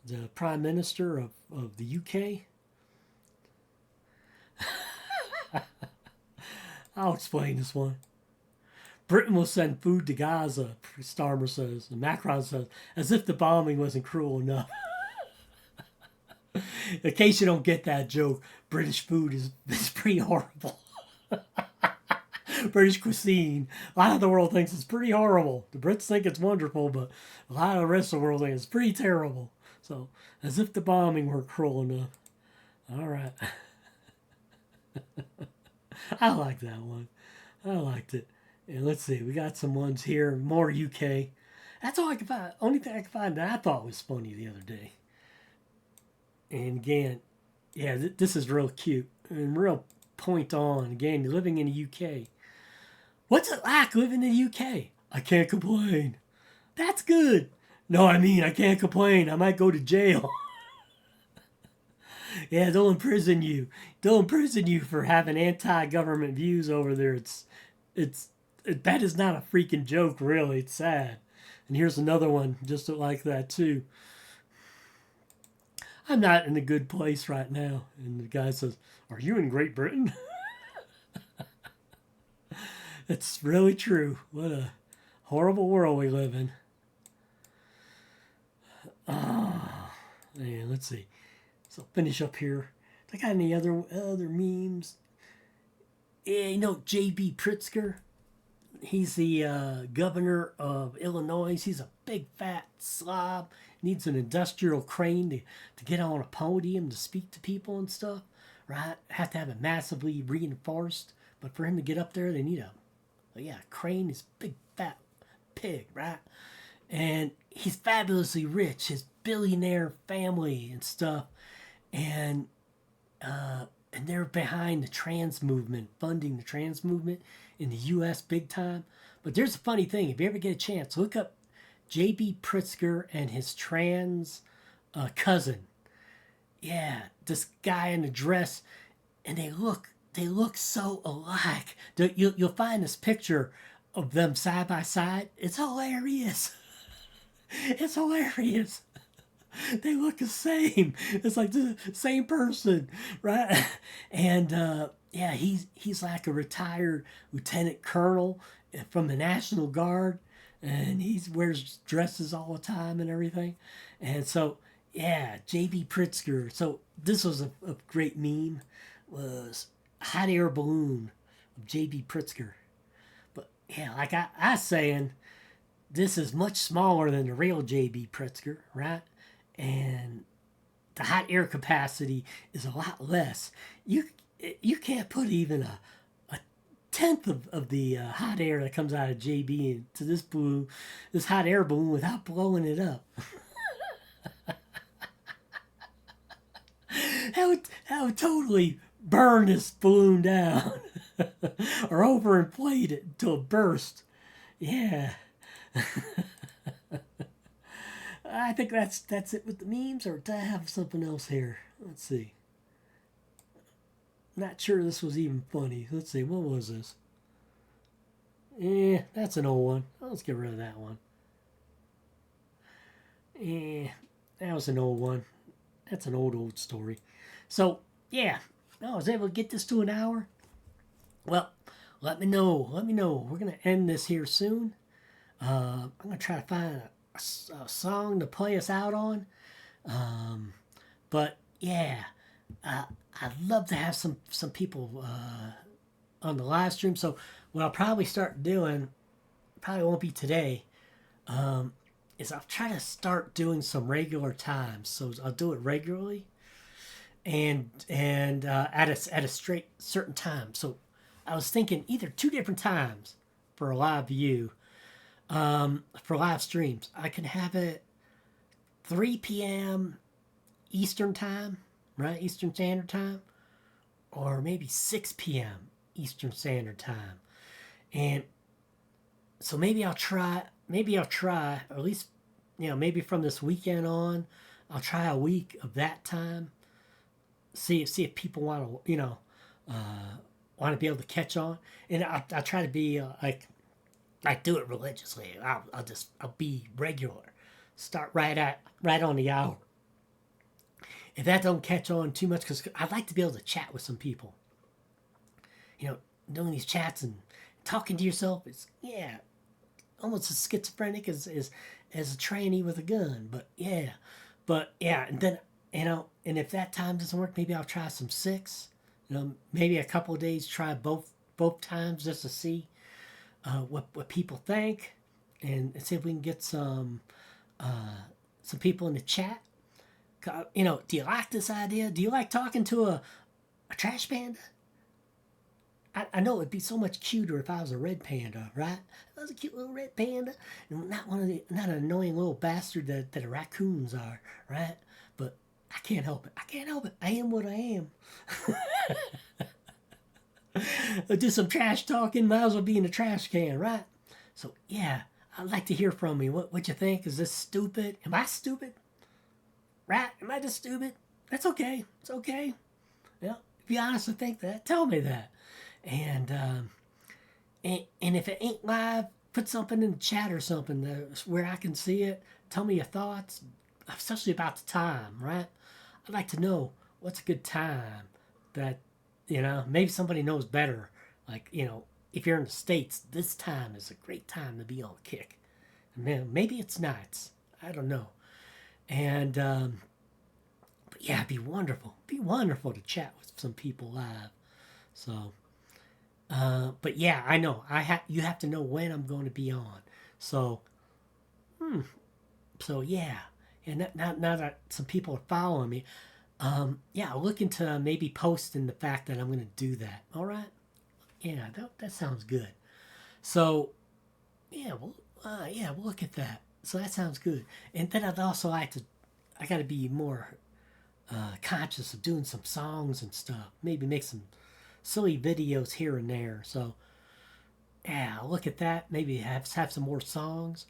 the Prime Minister of the UK. I'll explain this one. Britain will send food to Gaza, Starmer says. And Macron says, as if the bombing wasn't cruel enough. In case you don't get that joke, British food is pretty horrible. British cuisine. A lot of the world thinks it's pretty horrible. The Brits think it's wonderful, but a lot of the rest of the world thinks it's pretty terrible. So, as if the bombing were cruel enough. All right. I like that one. I liked it. And let's see, we got some ones here. More UK. That's all I can find. Only thing I can find that I thought was funny the other day. And again, yeah, this is real cute and real point on. Again, you're living in the UK. What's it like living in the UK? I can't complain. That's good. No, I mean, I can't complain. I might go to jail. Yeah, they'll imprison you. They'll imprison you for having anti-government views over there. That is not a freaking joke, really. It's sad. And here's another one just like that, too. I'm not in a good place right now. And the guy says, are you in Great Britain? It's really true. What a horrible world we live in. Oh, man, let's see. So finish up here. I got any other memes? Yeah, you know J.B. Pritzker? He's the governor of Illinois. He's a big fat slob. Needs an industrial crane to get on a podium to speak to people and stuff, right? Have to have it massively reinforced. But for him to get up there, they need a crane. Is big fat pig, right? And he's fabulously rich. His billionaire family and stuff, and they're behind the trans movement, funding the trans movement in the U.S. big time. But there's a funny thing. If you ever get a chance, look up J.B. Pritzker and his trans cousin. Yeah, this guy in a dress, and they look so alike. You'll find this picture of them side by side. It's hilarious. It's hilarious. They look the same. It's like the same person, right? And yeah, he's like a retired lieutenant colonel from the National Guard, and he wears dresses all the time and everything. And so yeah, J.B. Pritzker. So this was a great meme. Was hot air balloon of J.B. Pritzker. But yeah, like I was saying, this is much smaller than the real J.B. Pritzker, right? And the hot air capacity is a lot less. You can't put even a tenth of the hot air that comes out of JB into this balloon, this hot air balloon, without blowing it up. That would totally burn this balloon down or overinflate it until it burst. Yeah. I think that's it with the memes, or do I have something else here? Let's see. Not sure this was even funny. Let's see, what was this? That's an old one. Let's get rid of that one. That was an old one. That's an old story. So, yeah, I was able to get this to an hour. Well, let me know. We're going to end this here soon. I'm going to try to find a song to play us out on. But, yeah, I'd love to have some people on the live stream. So what I'll probably start doing, probably won't be today, is I'll try to start doing some regular times. So I'll do it regularly and at a straight certain time. So I was thinking either 2 different times for a live view, for live streams. I can have it 3 p.m. Eastern time, right? Eastern Standard Time, or maybe 6 p.m. Eastern Standard Time. And so maybe I'll try, or at least, maybe from this weekend on, I'll try a week of that time. See if people want to, want to be able to catch on. And I'll try to be like do it religiously. I'll be regular. Start right on the hour. If that don't catch on too much, because I'd like to be able to chat with some people. Doing these chats and talking to yourself, it's, almost as schizophrenic as a tranny with a gun. But yeah, and then, and if that time doesn't work, maybe I'll try some 6. Maybe a couple of days, try both times just to see what people think, and see if we can get some people in the chat. Do you like this idea? Do you like talking to a trash panda? I know it'd be so much cuter if I was a red panda, right? If I was a cute little red panda, and not an annoying little bastard that the raccoons are, right? But I can't help it. I am what I am. I'll do some trash talking, might as well be in the trash can, right? So yeah, I'd like to hear from you. What you think? Is this stupid? Am I stupid? Right? Am I just stupid? That's okay. It's okay. Be honest and think that. Tell me that. And if it ain't live, put something in the chat or something where I can see it. Tell me your thoughts, especially about the time, right? I'd like to know what's a good time that, maybe somebody knows better. Like, if you're in the States, this time is a great time to be on kick. And maybe it's nights. I don't know. And, but yeah, it'd be wonderful. It'd be wonderful to chat with some people live. So, but yeah, I know you have to know when I'm going to be on. So, so yeah, and now that some people are following me, yeah, I'll look into maybe posting the fact that I'm going to do that. All right, yeah, that sounds good. So, yeah, we'll look at that. So that sounds good. And then I'd also I got to be more conscious of doing some songs and stuff. Maybe make some silly videos here and there. So yeah, I'll look at that. Maybe have some more songs.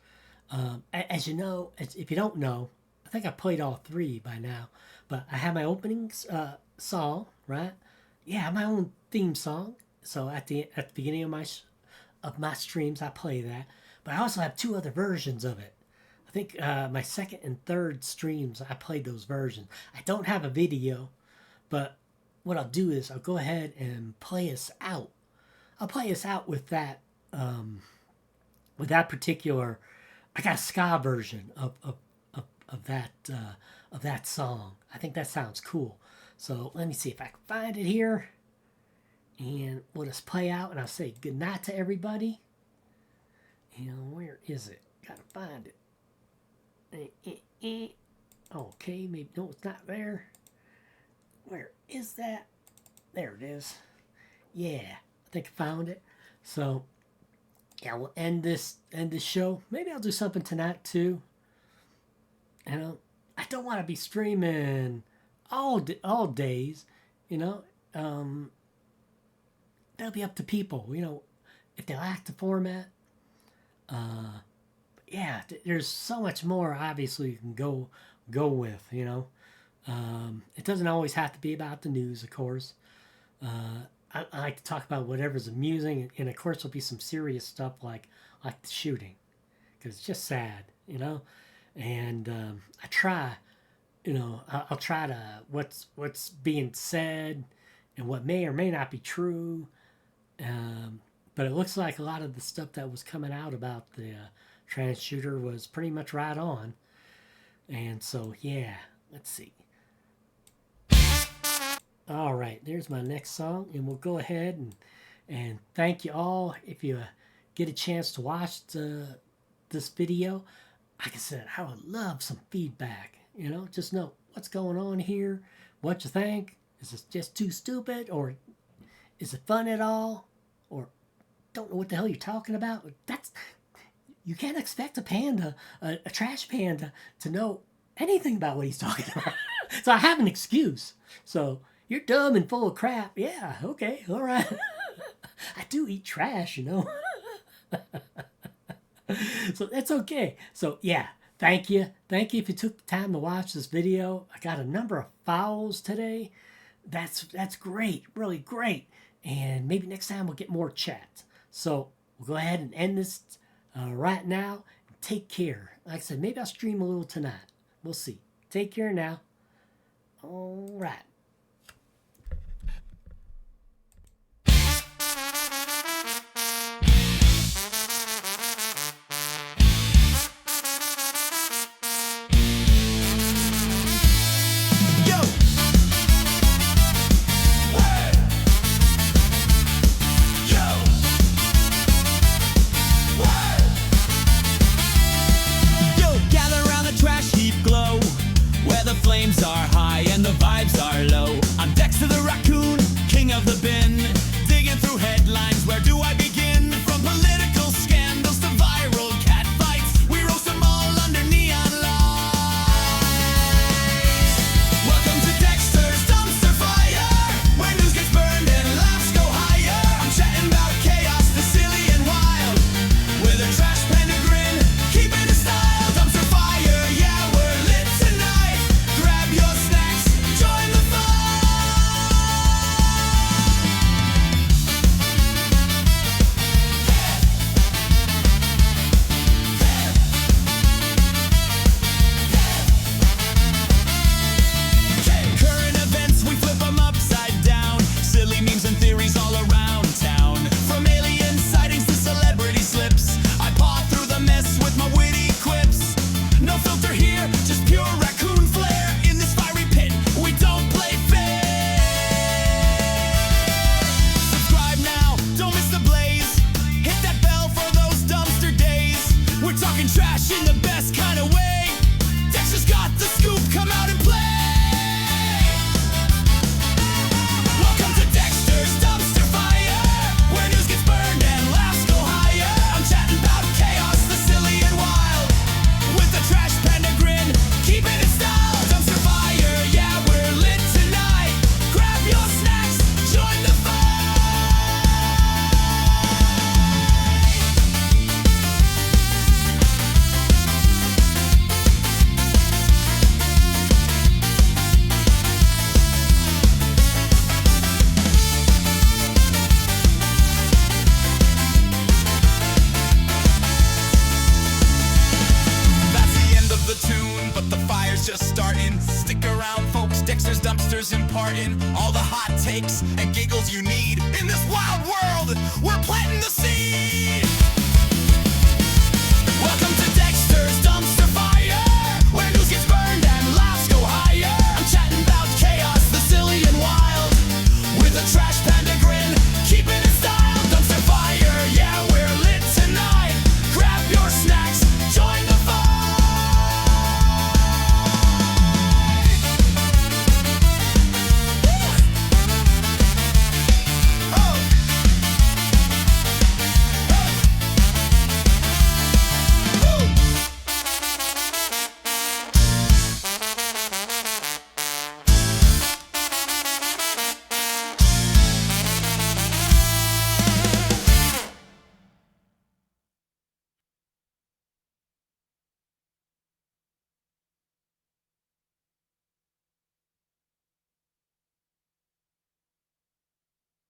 As you know, if you don't know, I think I played all 3 by now. But I have my opening song, right? Yeah, my own theme song. So at the beginning of my of my streams, I play that. But I also have 2 other versions of it. I think my 2nd and 3rd streams, I played those versions. I don't have a video, but what I'll do is I'll go ahead and play us out. I'll play us out with that particular. I got a ska version of that song. I think that sounds cool. So let me see if I can find it here, and we'll just play out, and I'll say good night to everybody. And where is it? Gotta find it. Okay, maybe no, it's not there. Where is that? There it is. Yeah, I think I found it. So yeah, we'll end this show. Maybe I'll do something tonight too. You know, I don't want to be streaming all days. You know, that'll be up to people. You know, if they like the format. Yeah, there's so much more. Obviously, you can go with. You know, it doesn't always have to be about the news, of course. I like to talk about whatever's amusing, and of course there'll be some serious stuff like the shooting, because it's just sad, you know. And I try, you know, I'll try to what's being said and what may or may not be true. But it looks like a lot of the stuff that was coming out about the trans shooter was pretty much right on. And so yeah, let's see. All right, there's my next song, and we'll go ahead and thank you all. If you get a chance to watch this video, like I said, I would love some feedback. You know, just know what's going on here, what you think. Is this just too stupid, or is it fun at all, or don't know what the hell you're talking about? You can't expect a panda, a trash panda, to know anything about what he's talking about. So I have an excuse. So. You're dumb and full of crap. Yeah, okay, all right. I do eat trash, you know. So that's okay. So yeah, thank you. Thank you if you took the time to watch this video. I got a number of follows today. That's great, really great. And maybe next time we'll get more chat. So we'll go ahead and end this right now. Take care. Like I said, maybe I'll stream a little tonight. We'll see. Take care now. All right. Flames are high and the vibes are low. all the hot takes and giggles you need. In this wild world, we're planting the seed.